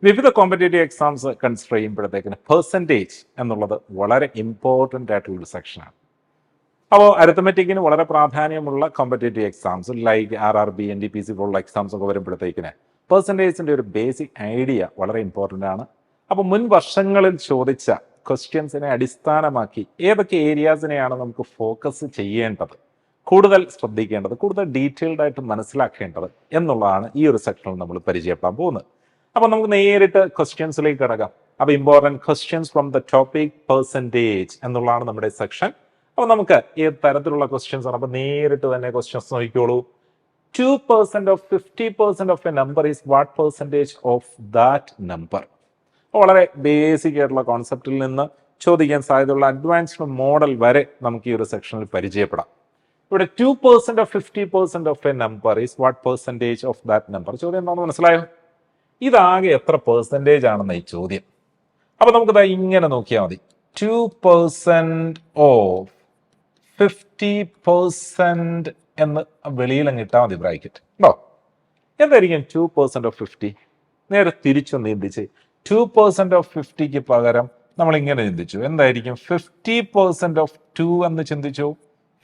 വിവിധ competitive exams consider ചെയ്യുമ്പോഴത്തേക്കിന് percentage എന്നുള്ളത് വളരെ ഇമ്പോർട്ടൻ്റ് ആയിട്ടുള്ളൊരു സെക്ഷനാണ്. അപ്പോൾ അരിത്തമെറ്റിക്കിന് വളരെ പ്രാധാന്യമുള്ള competitive exams like RRB NTPC പോലുള്ള എക്സാംസ് ഒക്കെ വരുമ്പോഴത്തേക്കിന് പെർസെൻറ്റേജിൻ്റെ ഒരു ബേസിക് ഐഡിയ വളരെ ഇമ്പോർട്ടൻ്റ് ആണ്. അപ്പോൾ മുൻ വർഷങ്ങളിൽ ചോദിച്ച ക്വസ്റ്റ്യൻസിനെ അടിസ്ഥാനമാക്കി ഏതൊക്കെ ഏരിയാസിനെയാണ് നമുക്ക് ഫോക്കസ് ചെയ്യേണ്ടത്, കൂടുതൽ ശ്രദ്ധിക്കേണ്ടത്, കൂടുതൽ ഡീറ്റെയിൽഡ് ആയിട്ട് മനസ്സിലാക്കേണ്ടത് എന്നുള്ളതാണ് ഈ ഒരു സെക്ഷനിൽ നമ്മൾ പരിചയപ്പെടാൻ പോകുന്നത്. അപ്പോൾ നമുക്ക് നേരിട്ട് ക്വസ്റ്റ്യൻസിലേക്ക് കിടക്കാം. അപ്പോൾ important questions from the topic percentage എന്നുള്ളതാണ് നമ്മുടെ സെക്ഷൻ. അപ്പോൾ നമുക്ക് ഏത് തരത്തിലുള്ള ക്വസ്റ്റ്യൻസ് ആണ്? അപ്പോൾ നേരിട്ട് തന്നെ ക്വസ്റ്റ്യൻസ് നോക്കിക്കോളൂ. 2% of 50% of a number is what percentage of that number? വളരെ ബേസിക് ആയിട്ടുള്ള കോൺസെപ്റ്റിൽ നിന്ന് ചോദിക്കാൻ സാധ്യതയുള്ള അഡ്വാൻസ്ഡ് മോഡൽ വരെ നമുക്ക് ഈ ഒരു സെക്ഷനിൽ പരിചയപ്പെടാം. ഇവിടെ 2% of 50% of a number is what percentage of that number? ചോദ്യം എന്താണെന്ന് മനസ്സിലായോ? ഇതാകെ എത്ര പെർസെൻറ്റേജ് ആണെന്ന് ഈ ചോദ്യം. അപ്പൊ നമുക്കിതാ ഇങ്ങനെ നോക്കിയാൽ മതി. 2% of 50% എന്ന് വെളിയിൽ അങ്ങ് ഇട്ടാൽ മതി ബ്രാക്കറ്റ് ഉണ്ടോ. എന്തായിരിക്കും 2% of 50? നേരെ തിരിച്ചൊന്ന് ചിന്തിച്ച് 2% of 50ക്ക് പകരം നമ്മൾ ഇങ്ങനെ ചിന്തിച്ചു. എന്തായിരിക്കും 50% of 2 എന്ന് ചിന്തിച്ചു.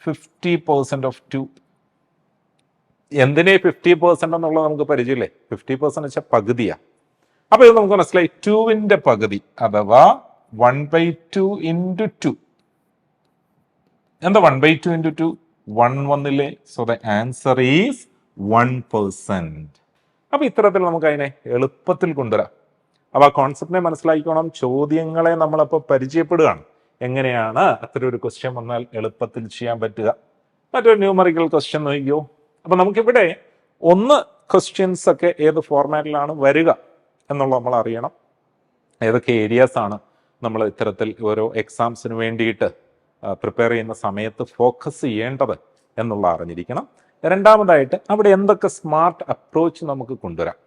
50% of 2 എന്തിനെ 50% എന്നുള്ളത് നമുക്ക് പരിചയമില്ലേ? 50% വെച്ചാൽ പകുതിയാ. അപ്പൊ ഇത് നമുക്ക് മനസ്സിലായി. 2ന്റെ പകുതി അഥവാ 1/2 into 2. എന്താ 1/2 into 2? 1 വന്നില്ലേ? So the answer is 1%. അപ്പൊ ഇത്തരത്തിൽ നമുക്ക് അതിനെ എളുപ്പത്തിൽ കൊണ്ടുവരാം. അപ്പൊ ആ കോൺസെപ്റ്റിനെ മനസ്സിലാക്കിക്കോണം. ചോദ്യങ്ങളെ നമ്മളപ്പോൾ പരിചയപ്പെടുകയാണ്. എങ്ങനെയാണ് അത്തരം ഒരു ക്വസ്റ്റ്യൻ വന്നാൽ എളുപ്പത്തിൽ ചെയ്യാൻ പറ്റുക. മറ്റൊരു ന്യൂമറിക്കൽ ക്വസ്റ്റ്യൻ നോക്കിയോ. അപ്പൊ നമുക്കിവിടെ ഒന്ന് ക്വസ്റ്റ്യൻസ് ഒക്കെ ഏത് ഫോർമാറ്റിലാണ് വരിക എന്നുള്ളത് നമ്മൾ അറിയണം. ഏതൊക്കെ ഏരിയാസ് ആണ് നമ്മൾ ഇത്തരത്തിൽ ഓരോ എക്സാംസിന് വേണ്ടിയിട്ട് പ്രിപ്പയർ ചെയ്യുന്ന സമയത്ത് ഫോക്കസ് ചെയ്യേണ്ടത് എന്നുള്ള അറിഞ്ഞിരിക്കണം. രണ്ടാമതായിട്ട് അവിടെ എന്തൊക്കെ സ്മാർട്ട് അപ്രോച്ച് നമുക്ക് കൊണ്ടുവരാം.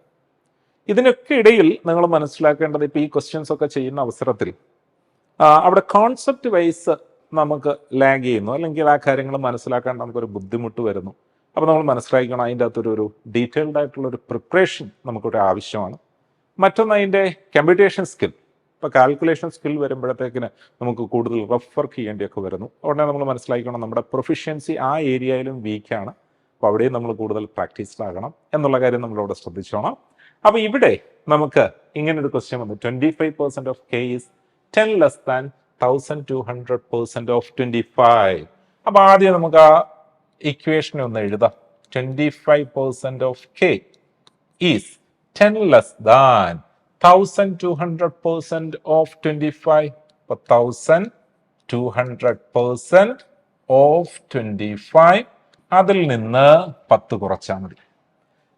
ഇതിനൊക്കെ ഇടയിൽ നിങ്ങൾ മനസ്സിലാക്കേണ്ടത് ഇപ്പോൾ ഈ ക്വസ്റ്റ്യൻസ് ഒക്കെ ചെയ്യുന്ന അവസരത്തിൽ അവിടെ കോൺസെപ്റ്റ് വൈസ് നമുക്ക് ലാഗ് ചെയ്യുന്നു, അല്ലെങ്കിൽ ആ കാര്യങ്ങൾ മനസ്സിലാക്കാൻ നമുക്കൊരു ബുദ്ധിമുട്ട് വരുന്നു. അപ്പോൾ നമ്മൾ മനസ്സിലാക്കണം അതിൻ്റെ അകത്തൊരു ഡീറ്റെയിൽഡ് ആയിട്ടുള്ളൊരു പ്രിപ്പറേഷൻ നമുക്കൊരു ആവശ്യമാണ്. മറ്റൊന്ന് അതിൻ്റെ കമ്പ്യൂട്ടേഷൻ സ്കിൽ. ഇപ്പോൾ കാൽക്കുലേഷൻ സ്കിൽ വരുമ്പോഴത്തേക്കിന് നമുക്ക് കൂടുതൽ റഫ് വർക്ക് ചെയ്യേണ്ടിയൊക്കെ വരുന്നു. ഉടനെ നമ്മൾ മനസ്സിലാക്കണം നമ്മുടെ പ്രൊഫിഷ്യൻസി ആ ഏരിയയിലും വീക്കാണ്. അപ്പോൾ അവിടെയും നമ്മൾ കൂടുതൽ പ്രാക്ടീസ്ഡ് ആകണം എന്നുള്ള കാര്യം നമ്മളവിടെ ശ്രദ്ധിച്ചോണം. അപ്പോൾ ഇവിടെ നമുക്ക് ഇങ്ങനൊരു ക്വസ്റ്റ്യൻ വന്നു. 25% of k is 10 less than 1200% of 25. അപ്പോൾ ആദ്യം നമുക്ക് ആ ഇക്വേഷനെ ഒന്ന് എഴുതാം. 25% of k is 10 less than 1200% of 25. അപ്പോൾ 1200% of 25 അതിൽ നിന്ന് 10 കുറച്ചാൽ മതി.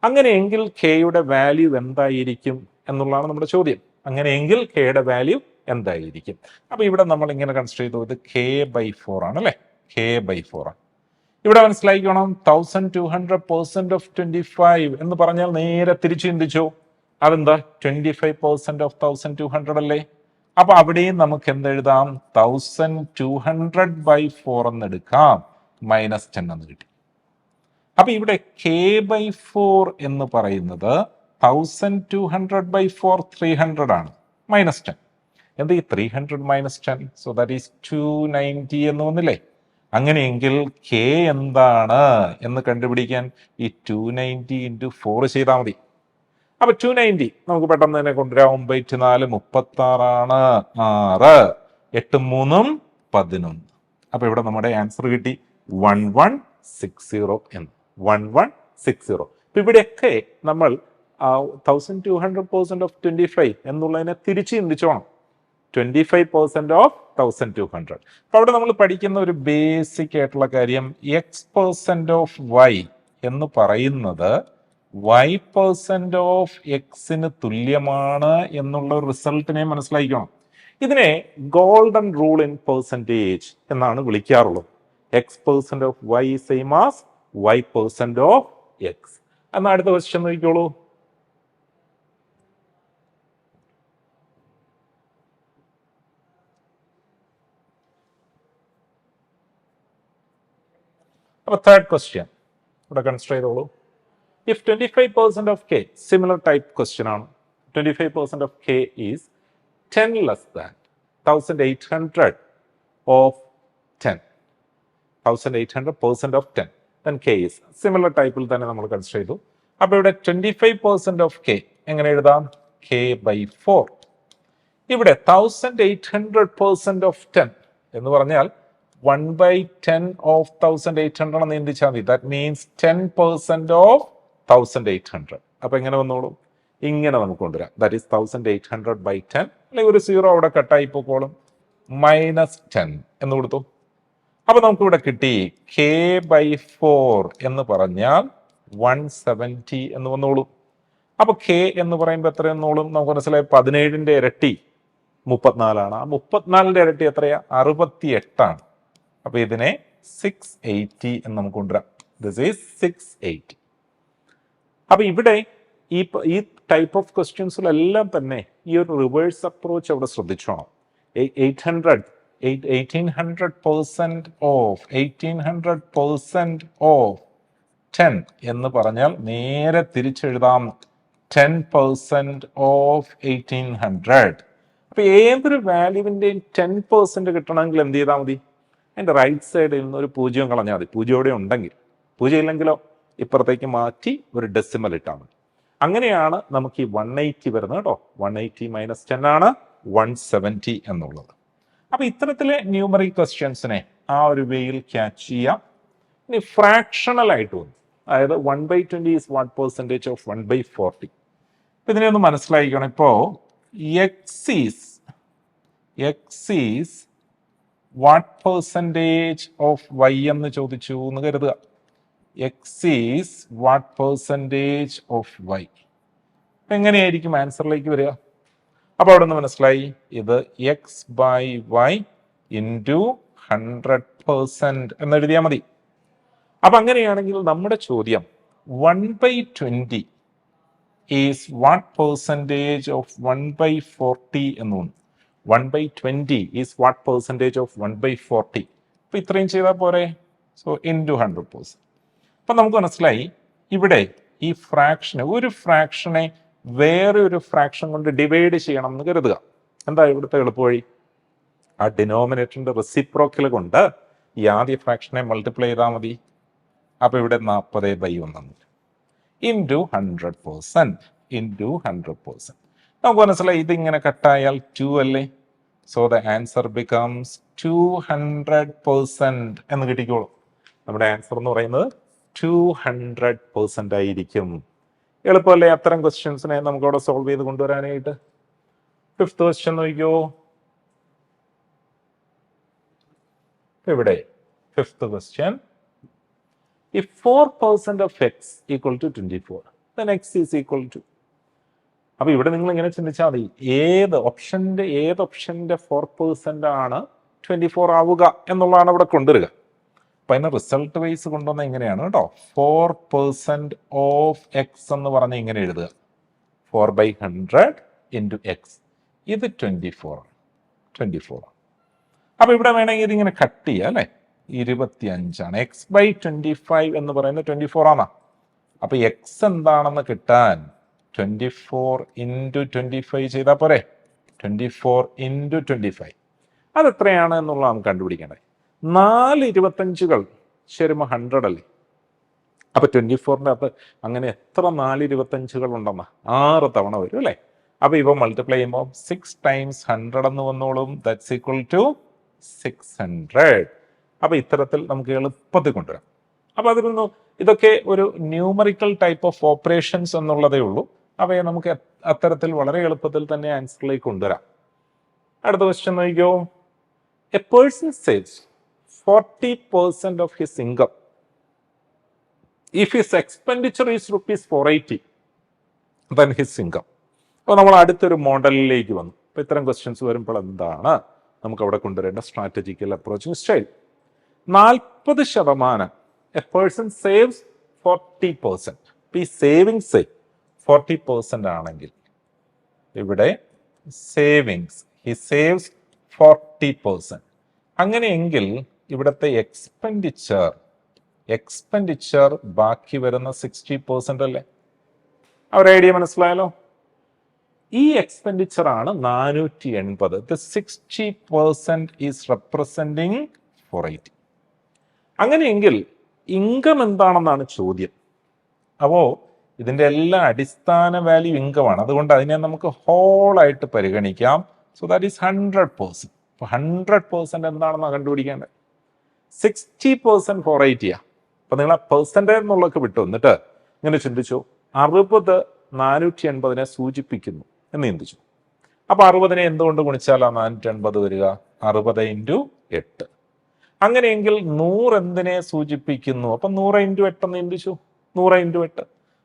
അങ്ങനെയെങ്കിൽ കെയുടെ വാല്യൂ എന്തായിരിക്കും എന്നുള്ളതാണ് നമ്മുടെ ചോദ്യം. അങ്ങനെയെങ്കിൽ കെയുടെ വാല്യൂ എന്തായിരിക്കും? അപ്പൊ ഇവിടെ നമ്മൾ ഇങ്ങനെ കൺസിഡർ ചെയ്തു, ഇത് k/4 ആണ് അല്ലെ. k/4 ആണ്. ഇവിടെ മനസ്സിലാക്കണം 1200% of 25 എന്ന് പറഞ്ഞാൽ നേരെ തിരിച്ചു ചിന്തിച്ചോ. അതെന്താ 25% of 1200 അല്ലേ. അപ്പൊ അവിടെയും നമുക്ക് എന്തെഴുതാം? 1200/4 എന്ന് എടുക്കാം. -10 എന്ന് കിട്ടി. അപ്പൊ ഇവിടെ k/4 എന്ന് പറയുന്നത് 1200/4 300 ആണ്. -10. എന്താ ഈ 300 -10? സോ ദാറ്റ് ഈസ് 290 എന്ന് വന്നില്ലേ. അങ്ങനെയെങ്കിൽ k എന്താണ് എന്ന് കണ്ടുപിടിക്കാൻ ഈ 290 into 4 ചെയ്താൽ മതി. അപ്പൊ 290 നമുക്ക് പെട്ടെന്ന് തന്നെ കൊണ്ടുവരാം. 9/4 36 ആണ്. 6 8 3 11. അപ്പൊ ഇവിടെ നമ്മുടെ ആൻസർ കിട്ടി 1160 എന്ന്. 1160. ഇപ്പൊ ഇവിടെയൊക്കെ നമ്മൾ 1200% of 25 എന്നുള്ളതിനെ തിരിച്ച് ചിന്തിച്ചോണം. 25% of 1200. അപ്പൊ അവിടെ നമ്മൾ പഠിക്കുന്ന ഒരു ബേസിക് ആയിട്ടുള്ള കാര്യം x% of y എന്ന് പറയുന്നത് y% of x-ന് തുല്യമാണ് എന്നുള്ള റിസൾട്ടിനെ മനസ്സിലാക്കണം. ഇതിനെ ഗോൾഡൻ റൂൾ ഇൻ പെർസെൻറ്റേജ് എന്നാണ് വിളിക്കാറുള്ളത്. x% of y same as y% of x. എന്നാ അടുത്ത ക്വസ്റ്റ്യൻ നോക്കിക്കോളൂ. അപ്പൊ തേർഡ് ക്വസ്റ്റ്യൻ ഇവിടെ കൺസിഡർ ചെയ്തോളൂ. If 25% of k, similar type question ആണ്. 25% of K is 10 less than 1800 of 10. 1800% of 10. Then K is similar ടൈപ്പിൽ തന്നെ നമ്മൾ കൺസിഡർ ചെയ്തു. അപ്പോൾ ഇവിടെ 25% of K എങ്ങനെ എഴുതാം? K by 4. ഇവിടെ 1800% of 10 എന്ന് പറഞ്ഞാൽ 1/10 of 1800 എന്ന് ചിന്തിച്ചാൽ മതി. That means 10% of 1800. അപ്പൊ എങ്ങനെ വന്നോളും? ഇങ്ങനെ നമുക്ക് കൊണ്ടുവരാം. ദാറ്റ് ഈസ് 1800 by 10, അല്ലെങ്കിൽ ഒരു 0 അവിടെ കട്ടായി പോക്കോളും. -10 എന്ന് കൊടുത്തു. അപ്പൊ നമുക്ക് ഇവിടെ കിട്ടി K by 4 എന്ന് പറഞ്ഞാൽ 170 എന്ന് വന്നോളും. അപ്പൊ K എന്ന് പറയുമ്പോൾ എത്ര വന്നോളും? നമുക്ക് മനസ്സിലായി 17ന്റെ ഇരട്ടി 34 ആ 34ന്റെ ഇരട്ടി എത്രയാ? 68. അപ്പൊ ഇതിനെ 680 എന്ന് നമുക്ക് കൊണ്ടുവരാം. This is 680. അപ്പൊ ഇവിടെ ഈ ടൈപ്പ് ഓഫ് ക്വസ്റ്റ്യൻസിലെല്ലാം തന്നെ ഈ ഒരു റിവേഴ്സ് അപ്രോച്ച് അവിടെ ശ്രദ്ധിച്ചോണം. 1800% ഓഫ് 10 എന്ന് പറഞ്ഞാൽ നേരെ തിരിച്ചെഴുതാം 10% ഓഫ് 1800. അപ്പൊ ഏതൊരു വാല്യൂവിന്റെയും 10% കിട്ടണമെങ്കിൽ എന്ത് ചെയ്താൽ മതി? അതിന്റെ റൈറ്റ് സൈഡിൽ നിന്ന് ഒരു 0 കളഞ്ഞാൽ മതി. 0 ഇവിടെ ഉണ്ടെങ്കിൽ. 0 ഇല്ലെങ്കിലോ ഇപ്പുറത്തേക്ക് മാറ്റി ഒരു ഡെസിമൽ ഇട്ടാൽ മതി. അങ്ങനെയാണ് നമുക്ക് ഈ 180 വരുന്നത് കേട്ടോ. 180 - 10 ആണ് 170 എന്നുള്ളത്. അപ്പൊ ഇത്തരത്തിലെ ന്യൂമറിക് ക്വസ്റ്റ്യൻസിനെ ആ ഒരു വേയിൽ ക്യാച്ച് ചെയ്യാം. ഇനി ഫ്രാക്ഷണൽ ആയിട്ട് വന്നു, അതായത് 1/20 ഈസ് വാട്ട് പെർസെൻറ്റേജ് ഓഫ് 1/40. അപ്പൊ ഇതിനെ ഒന്ന് മനസ്സിലാക്കിക്കണം. ഇപ്പോ x is what percentage of y എന്ന് ചോദിച്ചു എന്ന് കരുതുക. x is what percentage of y. അപ്പൊ എങ്ങനെയായിരിക്കും ആൻസറിലേക്ക് വരിക? അപ്പൊ അവിടെ നിന്ന് മനസ്സിലായി, ഇത് x/y ഇൻറ്റു 100% എന്ന് എഴുതിയാൽ മതി. അപ്പൊ അങ്ങനെയാണെങ്കിൽ നമ്മുടെ ചോദ്യം 1/20 ഈസ് വാട്ട് പെർസെൻറ്റേജ് ഓഫ് 1/40 എന്ന് തോന്നുന്നു. 1/20 ഈസ് വാട്ട് പെർസെൻറ്റേജ് ഓഫ് 1/40. അപ്പൊ ഇത്രയും ചെയ്താൽ പോരെ? So into 100%. അപ്പൊ നമുക്ക് മനസ്സിലായി ഇവിടെ ഈ ഫ്രാക്ഷനെ, ഒരു ഫ്രാക്ഷനെ വേറെ ഒരു ഫ്രാക്ഷൻ കൊണ്ട് ഡിവൈഡ് ചെയ്യണം എന്ന് കരുതുക. എന്താ ഇവിടുത്തെ എളുപ്പവഴി? ആ ഡിനോമിനേറ്ററിന്റെ റെസിപ്രോക്കൽ കൊണ്ട് ഈ ആദ്യ ഫ്രാക്ഷനെ മൾട്ടിപ്ലൈ ചെയ്താൽ മതി. അപ്പൊ ഇവിടെ 40/1 ഇൻറ്റു 100%. നമുക്ക് മനസ്സിലായി ഇതിങ്ങനെ കട്ടായാൽ 2 അല്ലേ? സോ ദ ആൻസർ ബിക്കംസ് 200% എന്ന് കിട്ടിക്കോളും. നമ്മുടെ ആൻസർ എന്ന് പറയുന്നത് 200% ആയിരിക്കും. എളുപ്പമല്ലേ അത്തരം ക്വസ്റ്റ്യൻസിനെ നമുക്ക് അവിടെ സോൾവ് ചെയ്ത് കൊണ്ടുവരാനായിട്ട്? 5th ക്വസ്റ്റ്യൻ നോക്കിയോ. ഇവിടെ 5th question, if 4% of x equal to 24, then x is equal to. അപ്പൊ ഇവിടെ നിങ്ങൾ ഇങ്ങനെ ചിന്തിച്ചാൽ മതി, ഏത് ഓപ്ഷന്റെ 4% ആണ് 24 ആവുക എന്നുള്ളതാണ് ഇവിടെ കൊണ്ടുവരിക. അപ്പൊ അതിന് റിസൾട്ട് വൈസ് കൊണ്ടുവന്ന ഇങ്ങനെയാണ് കേട്ടോ. 4% ഓഫ് എക്സ് എന്ന് പറഞ്ഞ ഇങ്ങനെ എഴുതുക, 4/100 ഇൻറ്റു എക്സ്. ഇത് 24. അപ്പൊ ഇവിടെ വേണമെങ്കിൽ ഇതിങ്ങനെ കട്ട് ചെയ്യുക അല്ലെ. 25 x/25 എന്ന് പറയുന്നത് 24 ആണ്. അപ്പൊ എക്സ് എന്താണെന്ന് കിട്ടാൻ 24 ഇൻറ്റു 25 ചെയ്താൽ പോരെ? 24 ഇൻറ്റു 25 അതെത്രയാണ് എന്നുള്ളത് നമുക്ക് കണ്ടുപിടിക്കേണ്ടത്. 4 25കൾ ശരിമ 100 അല്ലേ? അപ്പൊ 24ന്റെ അകത്ത് അങ്ങനെ എത്ര 4 25കൾ ഉണ്ടെന്ന 6 തവണ വരും അല്ലേ? അപ്പൊ ഇവ മൾട്ടിപ്ലൈ ചെയ്യുമ്പോൾ 6 × 100 എന്ന് വന്നോളും. That's equal to 600. അപ്പൊ ഇത്തരത്തിൽ നമുക്ക് എളുപ്പത്തിൽ കൊണ്ടുവരാം. അപ്പൊ അതിൽ നിന്ന് ഇതൊക്കെ ഒരു ന്യൂമറിക്കൽ ടൈപ്പ് ഓഫ് ഓപ്പറേഷൻസ് എന്നുള്ളതേ ഉള്ളൂ. അവയെ നമുക്ക് അത്തരത്തിൽ വളരെ എളുപ്പത്തിൽ തന്നെ ആൻസറിലേക്ക് കൊണ്ടുവരാം. അടുത്ത ക്വസ്റ്റ്യൻ നോക്കിക്കോ. A person saves 40% of his income if his expenditure is ₹480, then his income. അപ്പോൾ നമ്മൾ അടുത്തൊരു മോഡലിലേക്ക് വന്നു. അപ്പോൾ ഇത്തരം ക്വസ്റ്റ്യൻസ് വരുമ്പോൾ എന്താണ് നമുക്ക് അവിടെ കൊണ്ടുവരേണ്ട strategical approaching style? 40% A person saves 40%. ഈ സേവിങ്സ് 40% ആണെങ്കിൽ ഇവിടെ സേവിങ്സ് ഹി സേവ്സ് 40%. അങ്ങനെയെങ്കിൽ ഇവിടുത്തെ എക്സ്പെൻഡിച്ചർ ബാക്കി വരുന്ന 60% അല്ലേ? ആ ഒരു ഐഡിയ മനസ്സിലായല്ലോ. ഈ എക്സ്പെൻഡിച്ചർ ആണ് 480. The 60% is representing 480. അങ്ങനെയെങ്കിൽ ഇൻകം എന്താണെന്നാണ് ചോദ്യം. അപ്പോൾ ഇതിന്റെ എല്ലാ അടിസ്ഥാന വാല്യൂ ഇൻകം ആണ്. അതുകൊണ്ട് അതിനെ നമുക്ക് ഹോളായിട്ട് പരിഗണിക്കാം. So that is 100%. 100% എന്താണെന്നാണ് കണ്ടുപിടിക്കേണ്ടത്. 60% 480. അപ്പൊ നിങ്ങൾ ആ പെർസെൻറ്റേജ് എന്നുള്ളതൊക്കെ വിട്ടു എന്നിട്ട് ഇങ്ങനെ ചിന്തിച്ചു, 60 480 സൂചിപ്പിക്കുന്നു എന്ന് ചിന്തിച്ചു. അപ്പൊ 60 എന്തുകൊണ്ട് ഗുണിച്ചാലാ 480 വരിക? 60 × 8. അങ്ങനെയെങ്കിൽ 100 എന്തിനെ സൂചിപ്പിക്കുന്നു? അപ്പൊ 100 × 8 എന്ന് ചിന്തിച്ചു. 100 × 8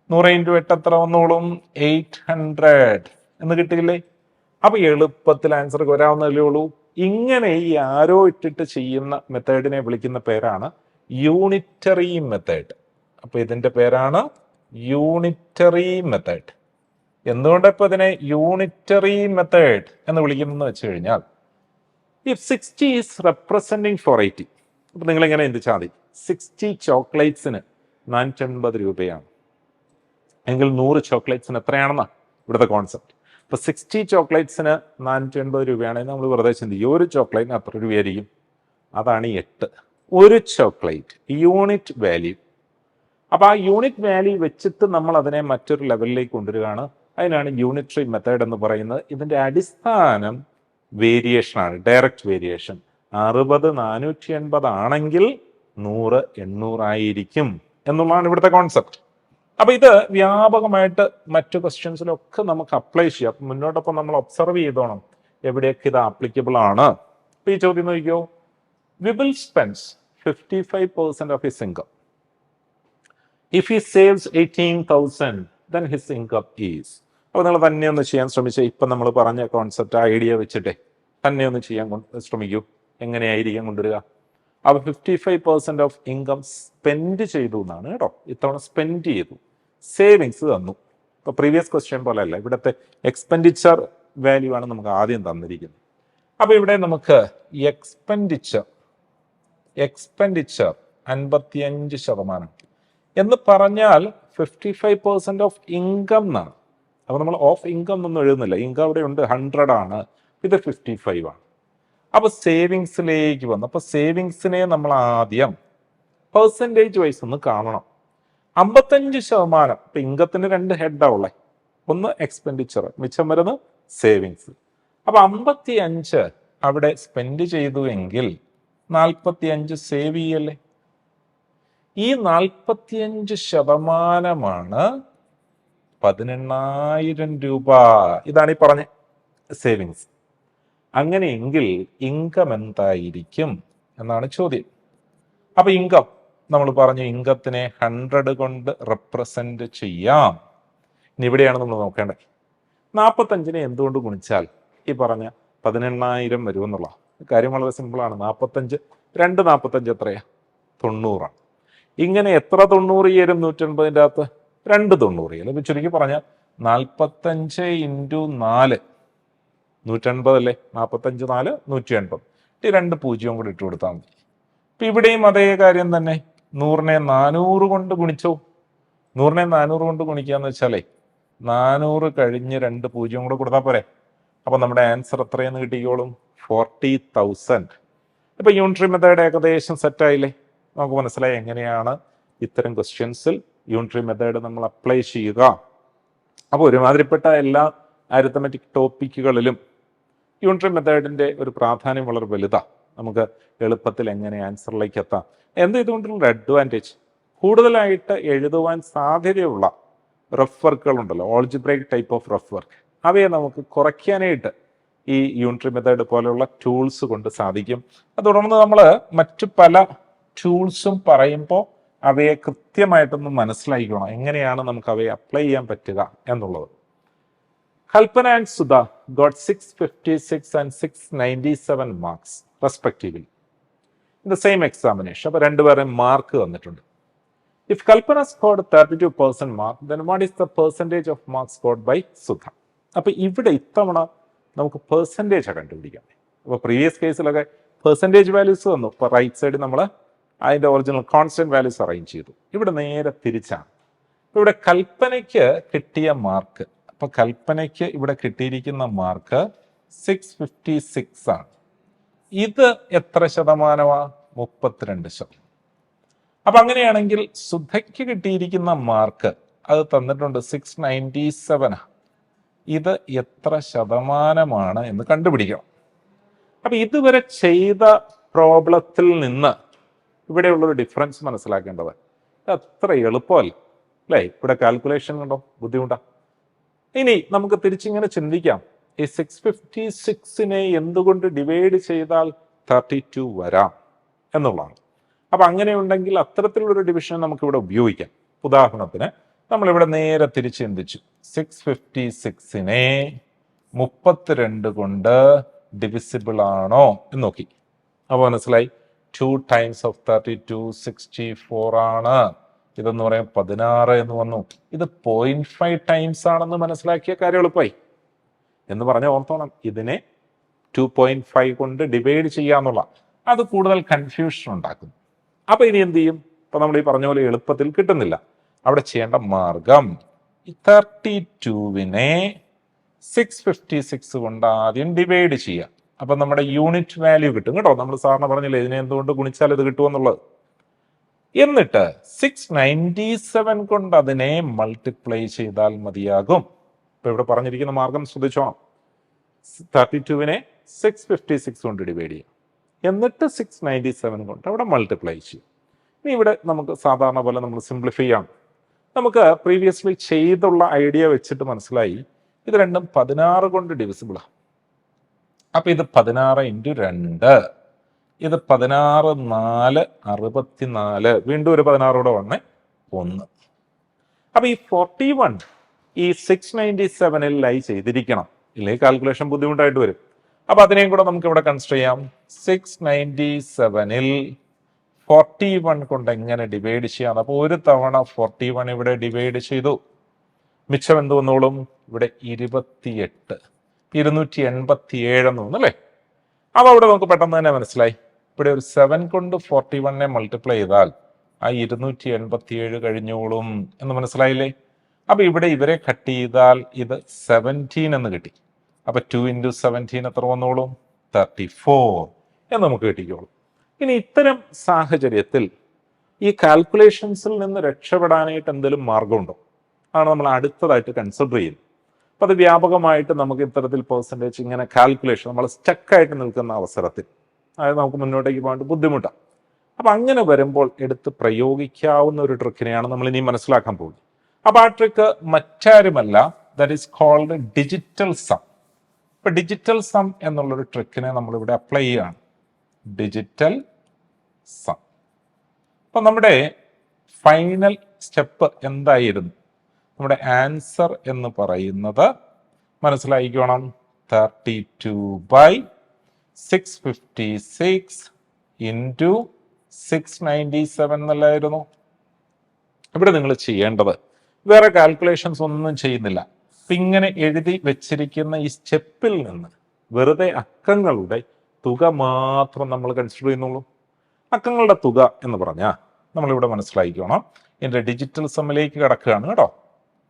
100 × 8 എത്ര വന്നോളും? 800 എന്ന് കിട്ടിയില്ലേ? അപ്പൊ എളുപ്പത്തിൽ ആൻസർ വരാവുന്നതല്ലേ ഉള്ളൂ. ഇങ്ങനെ ഈ ആരോ ഇട്ടിട്ട് ചെയ്യുന്ന മെത്തേഡിനെ വിളിക്കുന്ന പേരാണ് യൂണിറ്ററി മെത്തേഡ്. അപ്പൊ ഇതിന്റെ പേരാണ് യൂണിറ്ററി മെത്തേഡ്. എന്തുകൊണ്ട് ഇപ്പൊ ഇതിനെ യൂണിറ്ററി മെത്തേഡ് എന്ന് വിളിക്കുന്നതെന്ന് വെച്ച് കഴിഞ്ഞാൽ, ഇഫ് 60 ഈസ് റെപ്രസെന്റിങ് 480, അപ്പൊ നിങ്ങൾ എങ്ങനെ ചിന്തിച്ചാൽ മതി, 60 ചോക്ലേറ്റ്സിന് 480 രൂപയാണ് എങ്കിൽ 100 ചോക്ലേറ്റ്സിന് എത്രയാണെന്നാ ഇവിടുത്തെ കോൺസെപ്റ്റ്. ഇപ്പൊ 60 ചോക്ലേറ്റ്സിന് 480 രൂപയാണെങ്കിൽ നമ്മൾ വെറുതെ ചിന്തിക്കും, ഒരു ചോക്ലേറ്റിന് എത്ര രൂപയായിരിക്കും? അതാണ് 8. ഒരു ചോക്ലേറ്റ് യൂണിറ്റ് വാല്യൂ. അപ്പൊ ആ യൂണിറ്റ് വാല്യൂ വെച്ചിട്ട് നമ്മൾ അതിനെ മറ്റൊരു ലെവലിലേക്ക് കൊണ്ടുവരികയാണ്. അതിനാണ് യൂണിറ്ററി മെത്തേഡ് എന്ന് പറയുന്നത്. ഇതിന്റെ അടിസ്ഥാനം വേരിയേഷൻ ആണ്, ഡയറക്റ്റ് വേരിയേഷൻ. 60 480 ആണെങ്കിൽ 100 800 ആയിരിക്കും എന്നുള്ളതാണ് ഇവിടുത്തെ കോൺസെപ്റ്റ്. അപ്പൊ ഇത് വ്യാപകമായിട്ട് മറ്റു ക്വസ്റ്റ്യൻസിലൊക്കെ നമുക്ക് അപ്ലൈ ചെയ്യാം. അപ്പൊ മുന്നോട്ടൊപ്പം നമ്മൾ ഒബ്സർവ് ചെയ്തോണം എവിടെയൊക്കെ ഇത് ആപ്ലിക്കബിൾ ആണ്. അപ്പൊ ഈ ചോദ്യം നോക്കിയോ, വിപിൾ സ്പെൻസ് 55% of his income. If he saves 18,000 then his income is. അപ്പൊ നിങ്ങൾ തന്നെ ഒന്ന് ചെയ്യാൻ ശ്രമിച്ചേ. ഇപ്പൊ നമ്മൾ പറഞ്ഞ കോൺസെപ്റ്റ് ഐഡിയ വെച്ചിട്ടേ തന്നെ ഒന്ന് ചെയ്യാൻ ശ്രമിക്കൂ. എങ്ങനെയായിരിക്കും കൊണ്ടുവരിക? അപ്പൊ 55% ഓഫ് ഇൻകം സ്പെൻഡ് ചെയ്തു എന്നാണ് കേട്ടോ. ഇത്തവണ സ്പെൻഡ് ചെയ്തു, സേവിങ്സ് തന്നു. ഇപ്പൊ പ്രീവിയസ് ക്വസ്റ്റ്യൻ പോലെ അല്ല, ഇവിടുത്തെ എക്സ്പെൻഡിച്ചർ വാല്യൂ ആണ് നമുക്ക് ആദ്യം തന്നിരിക്കുന്നത്. അപ്പൊ ഇവിടെ നമുക്ക് എക്സ്പെൻഡിച്ചർ 55% എന്ന് പറഞ്ഞാൽ 55% ഓഫ് ഇൻകം എന്നാണ്. അപ്പൊ നമ്മൾ ഓഫ് ഇൻകം ഒന്നും എഴുതുന്നില്ല, ഇൻകം അവിടെ ഉണ്ട്, 100 ആണ്, ഇത് 55 ആണ്. അപ്പൊ സേവിങ്സിലേക്ക് വന്നു. അപ്പൊ സേവിങ്സിനെ നമ്മൾ ആദ്യം പെർസെൻറ്റേജ് വൈസ് ഒന്ന് കാണണം. 55%. ഇപ്പൊ ഇൻകത്തിന് 2 ഹെഡാ ഉള്ളേ, ഒന്ന് എക്സ്പെൻഡിച്ചർ, മിച്ചം വരുന്നത് സേവിങ്സ്. അപ്പൊ 55 അവിടെ സ്പെൻഡ് ചെയ്തു എങ്കിൽ 45 സേവ് ചെയ്യല്ലേ. ഈ 45% 18,000 രൂപ. ഇതാണ് ഈ പറഞ്ഞ സേവിങ്സ്. അങ്ങനെയെങ്കിൽ ഇൻകം എന്തായിരിക്കും എന്നാണ് ചോദ്യം. അപ്പൊ ഇൻകം നമ്മൾ പറഞ്ഞു, ഇൻകത്തിനെ 100 കൊണ്ട് റെപ്രസെന്റ് ചെയ്യാം. ഇനി ഇവിടെയാണ് നമ്മൾ നോക്കേണ്ടത്. 45 എന്തുകൊണ്ട് ഗുണിച്ചാൽ ഈ പറഞ്ഞ 18,000 വരുമെന്നുള്ള കാര്യം വളരെ സിമ്പിളാണ്. 45 2 45 എത്രയാ? 90. ഇങ്ങനെ എത്ര 90 ചേരും 180ൻ്റെ അകത്ത്? 2 90 ചേരും. ഇപ്പൊ ചുരുക്കി പറഞ്ഞാൽ 45 × 4 180 അല്ലേ? 45 4 180. ഈ 2 0 കൂടി ഇട്ട് കൊടുത്താൽ മതി. ഇപ്പൊ ഇവിടെയും അതേ കാര്യം തന്നെ. 100നെ 400 കൊണ്ട് ഗുണിച്ചോ. 100നെ 400 കൊണ്ട് ഗുണിക്കാന്ന് വെച്ചാലേ 400 കഴിഞ്ഞ് 2 0 കൂടെ കൊടുത്താൽ പോരെ. അപ്പൊ നമ്മുടെ ആൻസർ എത്രയെന്ന് കിട്ടിക്കോളും? 40,000. ഇപ്പൊ യൂണിറ്ററി മെത്തേഡ് ഏകദേശം സെറ്റായില്ലേ? നമുക്ക് മനസ്സിലായി എങ്ങനെയാണ് ഇത്തരം ക്വസ്റ്റ്യൻസിൽ യൂണിറ്ററി മെത്തേഡ് നമ്മൾ അപ്ലൈ ചെയ്യുക. അപ്പോൾ ഒരുമാതിരിപ്പെട്ട എല്ലാ അരിത്തമെറ്റിക് ടോപ്പിക്കുകളിലും യൂണിറ്ററി മെത്തേഡിന്റെ ഒരു പ്രാധാന്യം വളരെ വലുതാണ്. നമുക്ക് എളുപ്പത്തിൽ എങ്ങനെ ആൻസറിലേക്ക് എത്താം. എന്ത് ഇതുകൊണ്ടുള്ള അഡ്വാൻറ്റേജ്, കൂടുതലായിട്ട് എഴുതുവാൻ സാധ്യതയുള്ള റഫ് വർക്കുകൾ ഉണ്ടല്ലോ, algebraic type of rough work, അവയെ നമുക്ക് കുറയ്ക്കാനായിട്ട് ഈ യൂണിറ്ററി മെത്തേഡ് പോലെയുള്ള ടൂൾസ് കൊണ്ട് സാധിക്കും. തുടർന്ന് നമ്മൾ മറ്റു പല ടൂൾസും പറയുമ്പോൾ അവയെ കൃത്യമായിട്ടൊന്ന് മനസ്സിലാക്കണം, എങ്ങനെയാണ് നമുക്ക് അവയെ അപ്ലൈ ചെയ്യാൻ പറ്റുക എന്നുള്ളത്. Kalpana and Sudha got 656 and 697 marks respectively in the same examination. അപ്പൊ രണ്ടുപേരെയും മാർക്ക് തന്നിട്ടുണ്ട്. If Kalpana scored 32% marks, then what is the percentage of marks scored by Sudha? അപ്പൊ ഇവിടെ ഇത്തവണ നമുക്ക് പെർസെൻറ്റേജ് കണ്ടുപിടിക്കാം. അപ്പോൾ പ്രീവിയസ് കേസിലൊക്കെ പെർസെൻറ്റേജ് വാല്യൂസ് വന്നു. ഇപ്പോൾ റൈറ്റ് സൈഡിൽ നമ്മൾ അതിൻ്റെ ഒറിജിനൽ കോൺസ്റ്റന്റ് വാല്യൂസ് അറേഞ്ച് ചെയ്തു. ഇവിടെ നേരെ തിരിച്ചാണ്. ഇവിടെ കൽപ്പനയ്ക്ക് കിട്ടിയ മാർക്ക് അപ്പൊ കൽപ്പനയ്ക്ക് ഇവിടെ കിട്ടിയിരിക്കുന്ന മാർക്ക് 656 ആണ്. ഇത് എത്ര ശതമാനമാ? 32%. അപ്പൊ അങ്ങനെയാണെങ്കിൽ സുധയ്ക്ക് കിട്ടിയിരിക്കുന്ന മാർക്ക് അത് തന്നിട്ടുണ്ട് 697. ഇത് എത്ര ശതമാനമാണ് എന്ന് കണ്ടുപിടിക്കണം. അപ്പൊ ഇതുവരെ ചെയ്ത പ്രോബ്ലത്തിൽ നിന്ന് ഇവിടെയുള്ളൊരു ഡിഫറൻസ് മനസ്സിലാക്കേണ്ടത് അത്ര എളുപ്പമല്ല അല്ലേ? ഇവിടെ കാൽക്കുലേഷൻ കണ്ടോ ബുദ്ധിമുട്ടാ. ഇനി നമുക്ക് തിരിച്ചിങ്ങനെ ചിന്തിക്കാം, ഈ 656നെ എന്തുകൊണ്ട് ഡിവൈഡ് ചെയ്താൽ 32 വരാം എന്നുള്ളതാണ്. അപ്പൊ അങ്ങനെയുണ്ടെങ്കിൽ അത്തരത്തിലുള്ളൊരു ഡിവിഷൻ നമുക്ക് ഇവിടെ ഉപയോഗിക്കാം. ഉദാഹരണത്തിന് നമ്മളിവിടെ നേരെ തിരിച്ച് ചിന്തിച്ചു, 656നെ 32 കൊണ്ട് ഡിവിസിബിൾ ആണോ എന്ന് നോക്കി. അപ്പൊ മനസ്സിലായി 2 times of 32 64 ആണ്. ഇതെന്ന് പറയാൻ 16 എന്ന് വന്നു. ഇത് 0.5 times ആണെന്ന് മനസ്സിലാക്കിയ കാര്യം എളുപ്പമായി എന്ന് പറഞ്ഞ ഓർത്തോണം. ഇതിനെ 2.5 കൊണ്ട് ഡിവൈഡ് ചെയ്യാന്നുള്ള അത് കൂടുതൽ കൺഫ്യൂഷൻ ഉണ്ടാക്കുന്നു. അപ്പൊ ഇനി എന്ത് ചെയ്യും? ഇപ്പൊ നമ്മൾ ഈ പറഞ്ഞ പോലെ എളുപ്പത്തിൽ കിട്ടുന്നില്ല. അവിടെ ചെയ്യേണ്ട മാർഗം 32വിനെ 656 കൊണ്ട് ആദ്യം ഡിവൈഡ് ചെയ്യുക. അപ്പൊ നമ്മുടെ യൂണിറ്റ് വാല്യൂ കിട്ടും കേട്ടോ. നമ്മൾ സാറിന് പറഞ്ഞില്ലേ ഇതിനെ എന്തുകൊണ്ട് ഗുണിച്ചാൽ ഇത് കിട്ടുമെന്നുള്ളത്. എന്നിട്ട് 697 കൊണ്ട് അതിനെ മൾട്ടിപ്ലൈ ചെയ്താൽ മതിയാകും. ഇപ്പൊ ഇവിടെ പറഞ്ഞിരിക്കുന്ന മാർഗം ശ്രദ്ധിച്ചോണം. 32വിനെ 656 കൊണ്ട് ഡിവൈഡ് ചെയ്യാം, എന്നിട്ട് 697 കൊണ്ട് അവിടെ മൾട്ടിപ്ലൈ ചെയ്യും. ഇനി ഇവിടെ നമുക്ക് സാധാരണ പോലെ നമ്മൾ സിംപ്ലിഫൈ ചെയ്യാം. നമുക്ക് പ്രീവിയസ്ലി ചെയ്തുള്ള ഐഡിയ വെച്ചിട്ട് മനസ്സിലായി ഇത് രണ്ടും 16 കൊണ്ട് ഡിവിസിബിളാണ്. അപ്പൊ ഇത് 16 × 2, ഇത് 16 4 64, വീണ്ടും ഒരു 16 കൂടെ വന്നേ 1. അപ്പൊ ഈ 41 ഈ 697ൽ ലൈ ചെയ്തിരിക്കണം, ഇല്ലെങ്കിൽ കാൽക്കുലേഷൻ ബുദ്ധിമുട്ടായിട്ട് വരും. അപ്പൊ അതിനെയും കൂടെ നമുക്ക് ഇവിടെ കൺസിഡർ ചെയ്യാം. 697ൽ 41 കൊണ്ട് എങ്ങനെ ഡിവൈഡ് ചെയ്യാം? അപ്പൊ ഒരു തവണ 41 ഇവിടെ ഡിവൈഡ് ചെയ്തു, മിച്ചം എന്ത് വന്നോളും? ഇവിടെ 28, 287 എന്ന് തോന്നുന്നു അല്ലേ? അപ്പൊ അവിടെ നമുക്ക് പെട്ടെന്ന് തന്നെ മനസ്സിലായി, ഇവിടെ ഒരു 7 കൊണ്ട് 41നെ മൾട്ടിപ്ലൈ ചെയ്താൽ ആ 287 കഴിഞ്ഞോളും എന്ന് മനസ്സിലായില്ലേ? അപ്പൊ ഇവിടെ ഇവരെ കട്ട് ചെയ്താൽ ഇത് 17 എന്ന് കിട്ടി. അപ്പൊ 2 × 17 എത്ര വന്നോളും? 34 എന്ന് നമുക്ക് കിട്ടിക്കോളും. ഇനി ഇത്തരം സാഹചര്യത്തിൽ ഈ കാൽക്കുലേഷൻസിൽ നിന്ന് രക്ഷപ്പെടാനായിട്ട് എന്തെങ്കിലും മാർഗമുണ്ടോ ആണ് നമ്മൾ അടുത്തതായിട്ട് കൺസിഡർ ചെയ്യുന്നത്. അപ്പൊ അത് വ്യാപകമായിട്ട് നമുക്ക് ഇത്തരത്തിൽ പെർസെൻറ്റേജ് ഇങ്ങനെ കാൽക്കുലേഷൻ നമ്മൾ സ്റ്റക്കായിട്ട് നിൽക്കുന്ന അവസരത്തിൽ, അതായത് നമുക്ക് മുന്നോട്ടേക്ക് പോകാൻ ബുദ്ധിമുട്ടാണ്. അപ്പൊ അങ്ങനെ വരുമ്പോൾ എടുത്ത് പ്രയോഗിക്കാവുന്ന ഒരു ട്രിക്കിനെയാണ് നമ്മൾ ഇനി മനസ്സിലാക്കാൻ പോകുന്നത്. അപ്പൊ ആ ട്രിക്ക് മറ്റാരുമല്ല, that is called digital sum. ഇപ്പൊ ഡിജിറ്റൽ സം എന്നുള്ളൊരു ട്രിക്കിനെ നമ്മളിവിടെ അപ്ലൈ ചെയ്യുകയാണ്. Digital sum. അപ്പൊ നമ്മുടെ ഫൈനൽ സ്റ്റെപ്പ് എന്തായിരുന്നു? നമ്മുടെ ആൻസർ എന്ന് പറയുന്നത് മനസ്സിലായിക്കോണം, 32/656 × 697 എന്നല്ലായിരുന്നു. ഇവിടെ നിങ്ങൾ ചെയ്യേണ്ടത് വേറെ കാൽക്കുലേഷൻസ് ഒന്നും ചെയ്യുന്നില്ല. അപ്പൊ ഇങ്ങനെ എഴുതി വെച്ചിരിക്കുന്ന ഈ സ്റ്റെപ്പിൽ നിന്ന് വെറുതെ അക്കങ്ങളുടെ തുക മാത്രം നമ്മൾ കൺസിഡർ ചെയ്യുന്നുള്ളൂ. അക്കങ്ങളുടെ തുക എന്ന് പറഞ്ഞാൽ നമ്മളിവിടെ മനസ്സിലാക്കിക്കോണം, എൻ്റെ ഡിജിറ്റൽ സമ്മിലേക്ക് കിടക്കുകയാണ് കേട്ടോ.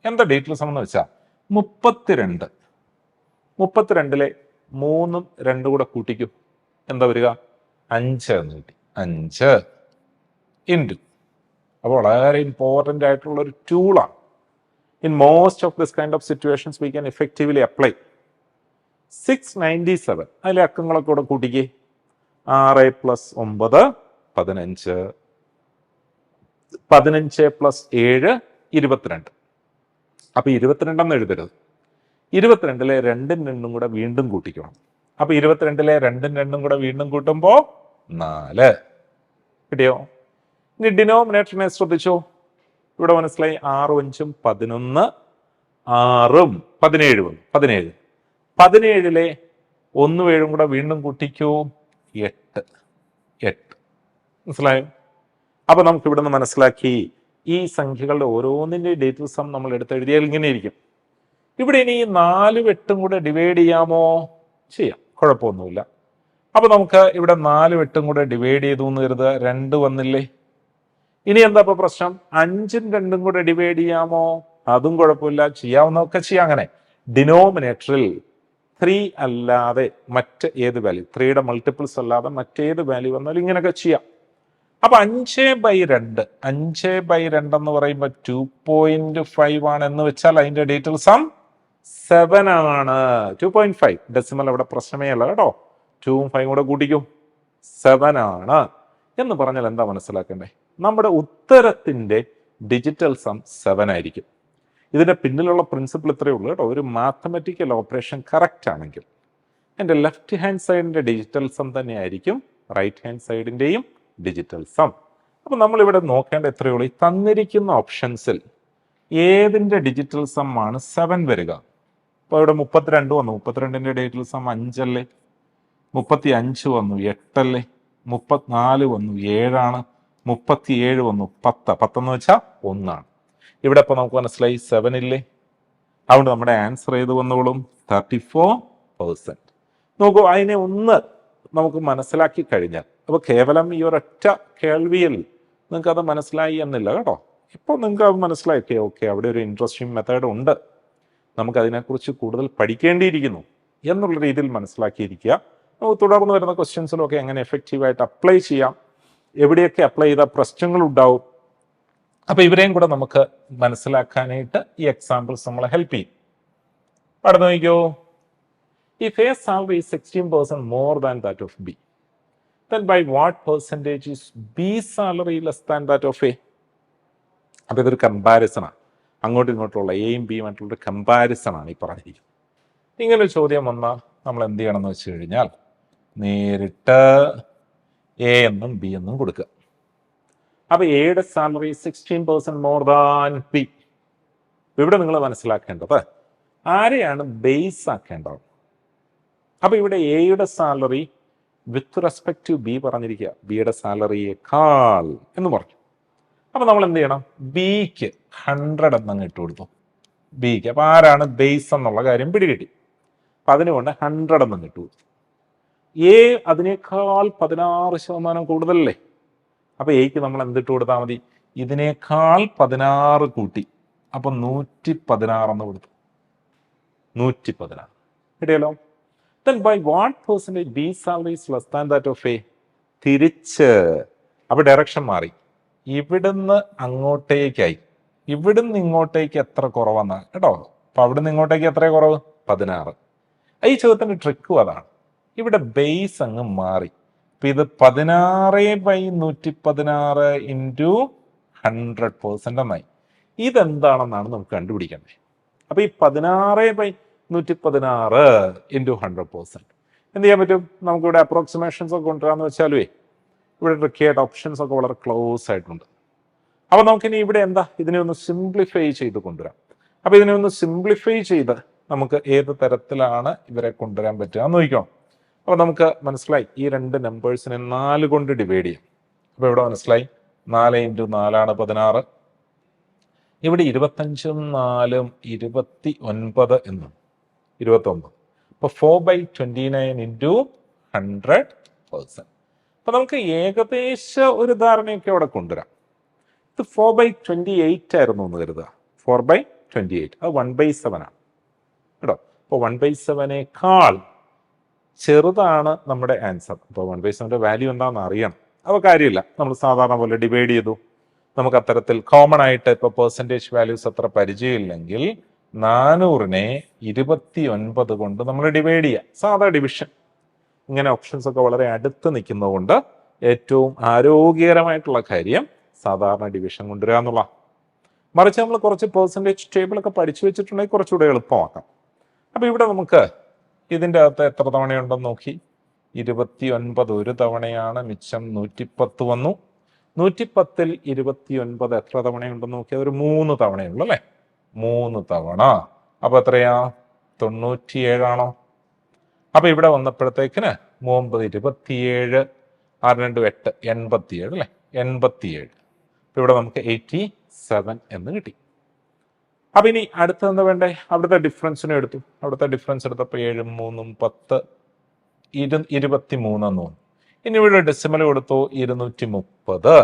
എന്താ ഡിജിറ്റൽ സം എന്ന് വെച്ചാൽ 32. 32ലെ 3ഉം 2 കൂടെ കൂട്ടിക്കും, എന്താ വരിക? 5 എന്ന് കിട്ടി. 5 ഇൻറ്റു, അപ്പോൾ വളരെ ഇമ്പോർട്ടൻ്റ് ആയിട്ടുള്ള ഒരു ടൂളാണ്. In most of this kind of situations we can effectively apply. 697 അതിലെ അക്കങ്ങളൊക്കെ കൂടെ കൂട്ടിക്കേ. 6 + 9 15, 15 + 7 22. അപ്പൊ 22 എന്ന് എഴുതരുത്, 22ലെ 2ഉം 2ഉം കൂടെ വീണ്ടും കൂട്ടിക്കണം. അപ്പൊ 22ലെ 2ഉം 2ഉം കൂടെ വീണ്ടും കൂട്ടുമ്പോ 4 കിട്ടിയോ? ഇനി ഡിനോമിനേറ്ററിനെ ശ്രദ്ധിച്ചോ. ഇവിടെ മനസ്സിലായി 6 × 5 = 11, 6ഉം 17 17. 17ലെ 1 7 കൂടെ വീണ്ടും കൂട്ടിക്കൂ, 8 8. മനസ്സിലായോ? അപ്പൊ നമുക്ക് ഇവിടെ നിന്ന് മനസ്സിലാക്കി ഈ സംഖ്യകളുടെ ഓരോന്നിന്റെ ഡിജിറ്റൽ സം നമ്മൾ എടുത്തെഴുതിയാൽ ഇങ്ങനെ ഇരിക്കും. ഇവിടെ ഇനി 4 8ഉം കൂടെ ഡിവൈഡ് ചെയ്യാമോ? ചെയ്യാം, കുഴപ്പമൊന്നുമില്ല. അപ്പൊ നമുക്ക് ഇവിടെ 4 8ഉം കൂടെ ഡിവൈഡ് ചെയ്തു എന്ന് കരുതുക, 2 വന്നില്ലേ? ഇനി എന്താ ഇപ്പൊ പ്രശ്നം? 5ഉം 2ഉം കൂടെ ഡിവൈഡ് ചെയ്യാമോ? അതും കുഴപ്പമില്ല, ചെയ്യാവുന്നതൊക്കെ ചെയ്യാം. അങ്ങനെ ഡിനോമിനേറ്ററിൽ 3 അല്ലാതെ മറ്റ് ഏത് വാല്യൂ, 3യുടെ മൾട്ടിപ്പിൾസ് അല്ലാതെ മറ്റേത് വാല്യൂ വന്നാലും ഇങ്ങനെയൊക്കെ ചെയ്യാം. അപ്പൊ 5/2 5/2 എന്ന് പറയുമ്പോൾ 2.5 ആണ് എന്ന് വെച്ചാൽ അതിന്റെ ഡീറ്റെയിൽ സം 7 ആണ്. 2.5 ഡെസിമൽ അവിടെ പ്രശ്നമേ അല്ല കേട്ടോ. 2ഉം 5ഉം കൂടെ കൂട്ടിക്കും, 7 ആണ് എന്ന് പറഞ്ഞാൽ എന്താ മനസ്സിലാക്കണ്ടേ? നമ്മുടെ ഉത്തരത്തിന്റെ ഡിജിറ്റൽ സം 7 ആയിരിക്കും. ഇതിന്റെ പിന്നിലുള്ള പ്രിൻസിപ്പിൾ ഇത്രയേ ഉള്ളൂ കേട്ടോ. ഒരു മാത്തമെറ്റിക്കൽ ഓപ്പറേഷൻ കറക്റ്റ് ആണെങ്കിൽ എൻ്റെ ലെഫ്റ്റ് ഹാൻഡ് സൈഡിന്റെ ഡിജിറ്റൽ സം തന്നെയായിരിക്കും റൈറ്റ് ഹാൻഡ് സൈഡിന്റെയും ഡിജിറ്റൽ സം. അപ്പൊ നമ്മളിവിടെ നോക്കേണ്ട എത്രയേ ഉള്ളൂ, ഈ തന്നിരിക്കുന്ന ഓപ്ഷൻസിൽ ഏതിന്റെ ഡിജിറ്റൽ സം ആണ് 7 വരിക? ഇപ്പോൾ ഇവിടെ 32 വന്നു, 32ന്റെ ഡിജിറ്റൽ സം 5 അല്ലേ. 35 വന്നു, 8 അല്ലേ. 34 വന്നു, 7 ആണ്. 37 വന്നു, 10 എന്ന് വെച്ചാൽ 1 ആണ്. ഇവിടെ ഇപ്പൊ നമുക്ക് മനസ്സിലായി 7 ഇല്ലേ. അതുകൊണ്ട് നമ്മുടെ ആൻസർ ഏത് വന്നോളും? 34%. നോക്കൂ, അതിനെ ഒന്ന് നമുക്ക് മനസ്സിലാക്കി കഴിഞ്ഞാൽ, അപ്പൊ കേവലം ഈ ഒരൊറ്റ കേൾവിയിൽ നിങ്ങൾക്ക് അത് മനസ്സിലായി എന്നില്ല കേട്ടോ. ഇപ്പോൾ നിങ്ങൾക്ക് അത് മനസ്സിലാക്കി, ഓക്കെ അവിടെ ഒരു ഇൻട്രസ്റ്റിംഗ് മെത്തേഡ് ഉണ്ട്, നമുക്ക് അതിനെക്കുറിച്ച് കൂടുതൽ പഠിക്കേണ്ടിയിരിക്കുന്നു എന്നുള്ള രീതിയിൽ മനസ്സിലാക്കിയിരിക്കുക. നമുക്ക് തുടർന്ന് വരുന്ന ക്വസ്റ്റ്യൻസിലൊക്കെ എങ്ങനെ എഫക്റ്റീവായിട്ട് അപ്ലൈ ചെയ്യാം, എവിടെയൊക്കെ അപ്ലൈ ചെയ്താൽ പ്രശ്നങ്ങൾ ഉണ്ടാവും, അപ്പൊ ഇവരെയും കൂടെ നമുക്ക് മനസ്സിലാക്കാനായിട്ട് ഈ എക്സാമ്പിൾസ് നമ്മളെ ഹെൽപ്പ് ചെയ്യും. പഠനം നോക്കിയോ. If A salary is 16% more than that of B, then by what percentage is B salary less than that of A? അപ്പൊ ഇതൊരു കമ്പാരിസണാണ്, അങ്ങോട്ടും ഇങ്ങോട്ടുള്ള എയും ബിയും ആയിട്ടുള്ളൊരു കമ്പാരിസൺ ആണ് ഈ പറഞ്ഞിരിക്കുന്നത്. ഇങ്ങനൊരു ചോദ്യം വന്നാൽ നമ്മൾ എന്ത് ചെയ്യണമെന്ന് വെച്ച് കഴിഞ്ഞാൽ നേരിട്ട് എ എന്നും ബി എന്നും കൊടുക്കുക. അപ്പൊ എയുടെ സാലറി 16% മോർ ദാൻ ബി. ഇവിടെ നിങ്ങൾ മനസ്സിലാക്കേണ്ടത് ആരെയാണ് ബേസ് ആക്കേണ്ടത്. അപ്പൊ ഇവിടെ എയുടെ salary with respect to B പറഞ്ഞിരിക്കുക, ബിയുടെ സാലറിയേക്കാൾ എന്ന് പറഞ്ഞു. അപ്പൊ നമ്മൾ എന്ത് ചെയ്യണം, ബിക്ക് 100 എന്നങ്ങ് ഇട്ട് കൊടുത്തു ബിക്ക്. അപ്പൊ ആരാണ് ബേസ് എന്നുള്ള കാര്യം പിടികിട്ടി. അപ്പൊ അതിനുകൊണ്ട് 100 എന്നങ്ങ് ഇട്ട് കൊടുത്തു. എ അതിനേക്കാൾ 16% കൂടുതലല്ലേ. അപ്പൊ എക്ക് നമ്മൾ എന്തിട്ട് കൊടുത്താൽ മതി, ഇതിനേക്കാൾ 16 കൂട്ടി, അപ്പൊ 116 എന്ന് കൊടുത്തു. 116 കിട്ടിയല്ലോ. Then by what percentage B salary is less than that of A? തിരിച്ച് അപ്പൊ ഡയറക്ഷൻ മാറി, ഇവിടുന്ന് അങ്ങോട്ടേക്കായി. ഇവിടുന്ന് ഇങ്ങോട്ടേക്ക് എത്ര കുറവെന്നാ കേട്ടോ. അപ്പൊ അവിടുന്ന് ഇങ്ങോട്ടേക്ക് എത്ര കുറവ്? 16. ഈ ചോദ്യത്തിന്റെ ട്രിക്കും അതാണ്. ഇവിടെ ബേസ് അങ്ങ് മാറി. അപ്പൊ ഇത് 16/116 ഇൻറ്റു 100% എന്നായി. ഇതെന്താണെന്നാണ് നമുക്ക് കണ്ടുപിടിക്കേണ്ടത്. അപ്പൊ ഈ 16/116 ഇൻറ്റു 100% എന്ത് ചെയ്യാൻ പറ്റും? നമുക്കിവിടെ അപ്രോക്സിമേഷൻസ് ഒക്കെ കൊണ്ടുവരാന്ന് വെച്ചാലേ ഇവിടെ ട്രിക്കിയായിട്ട് ഓപ്ഷൻസ് ഒക്കെ വളരെ ക്ലോസ് ആയിട്ടുണ്ട്. അപ്പൊ നമുക്കിനി ഇവിടെ എന്താ, ഇതിനെ ഒന്ന് സിംപ്ലിഫൈ ചെയ്ത് കൊണ്ടുവരാം. അപ്പൊ ഇതിനെ ഒന്ന് സിംപ്ലിഫൈ ചെയ്ത് നമുക്ക് ഏത് തരത്തിലാണ് ഇവരെ കൊണ്ടുവരാൻ പറ്റുക എന്ന് നോക്കണം. അപ്പൊ നമുക്ക് മനസ്സിലായി, ഈ രണ്ട് നമ്പേഴ്സിനെ 4 കൊണ്ട് ഡിവൈഡ് ചെയ്യാം. അപ്പൊ ഇവിടെ മനസ്സിലായി 4 ഇൻറ്റു 4 ആണ് 16. ഇവിടെ 25ഉം 4ഉം 29 എന്നും 29. അപ്പൊ 4/29 ഇൻറ്റു 100%. അപ്പൊ നമുക്ക് ഏകദേശ ഒരു ധാരണയൊക്കെ അവിടെ കൊണ്ടുവരാം. ഇത് 4/28 ആയിരുന്നു എന്ന് കരുതുക. 4/28 അത് 1/7 ആണ് കേട്ടോ. അപ്പൊ 1/7 ചെറുതാണ് നമ്മുടെ ആൻസർ. അപ്പോൾ 1/7 വാല്യൂ എന്താണെന്ന് അറിയണം. അപ്പോൾ കാര്യമില്ല, നമ്മൾ സാധാരണ പോലെ ഡിവൈഡ് ചെയ്തു. നമുക്ക് അത്തരത്തിൽ കോമൺ ആയിട്ട് ഇപ്പോൾ പെർസെൻറ്റേജ് വാല്യൂസ് അത്ര പരിചയമില്ലെങ്കിൽ 400നെ 29 കൊണ്ട് നമ്മൾ ഡിവൈഡ് ചെയ്യുക, സാധാ ഡിവിഷൻ. ഇങ്ങനെ ഓപ്ഷൻസ് ഒക്കെ വളരെ അടുത്ത് നിൽക്കുന്നതുകൊണ്ട് ഏറ്റവും ആരോഗ്യകരമായിട്ടുള്ള കാര്യം സാധാരണ ഡിവിഷൻ കൊണ്ടുവരിക എന്നുള്ള. മറിച്ച് നമ്മൾ കുറച്ച് പെർസെൻറ്റേജ് ടേബിളൊക്കെ പഠിച്ചു വെച്ചിട്ടുണ്ടെങ്കിൽ കുറച്ചുകൂടെ എളുപ്പമാക്കാം. അപ്പോൾ ഇവിടെ നമുക്ക് ഇതിൻ്റെ അകത്ത് എത്ര തവണയുണ്ടെന്ന് നോക്കി. 29 ഒരു തവണയാണ്, മിച്ചം 110 വന്നു. 110ൽ 29 എത്ര തവണയുണ്ടെന്ന് നോക്കി, അതൊരു 3 തവണയുള്ളൂ അല്ലേ. 3 തവണ. അപ്പൊ എത്രയാ? 97 ആണോ? അപ്പൊ ഇവിടെ വന്നപ്പോഴത്തേക്കിന് 9 27 6 2 8 87 അല്ലേ. 87. അപ്പൊ ഇവിടെ നമുക്ക് 87 എന്ന് കിട്ടി. അപ്പൊ ഇനി അടുത്ത എന്താ വേണ്ടേ? അവിടുത്തെ ഡിഫറൻസിനെ എടുത്തു. അവിടുത്തെ ഡിഫറൻസ് എടുത്തപ്പോൾ 7ഉം 3ഉം 10 23 എന്ന് തോന്നുന്നു. ഇനി ഇവിടെ ഡെസിമൽ കൊടുത്തു 230.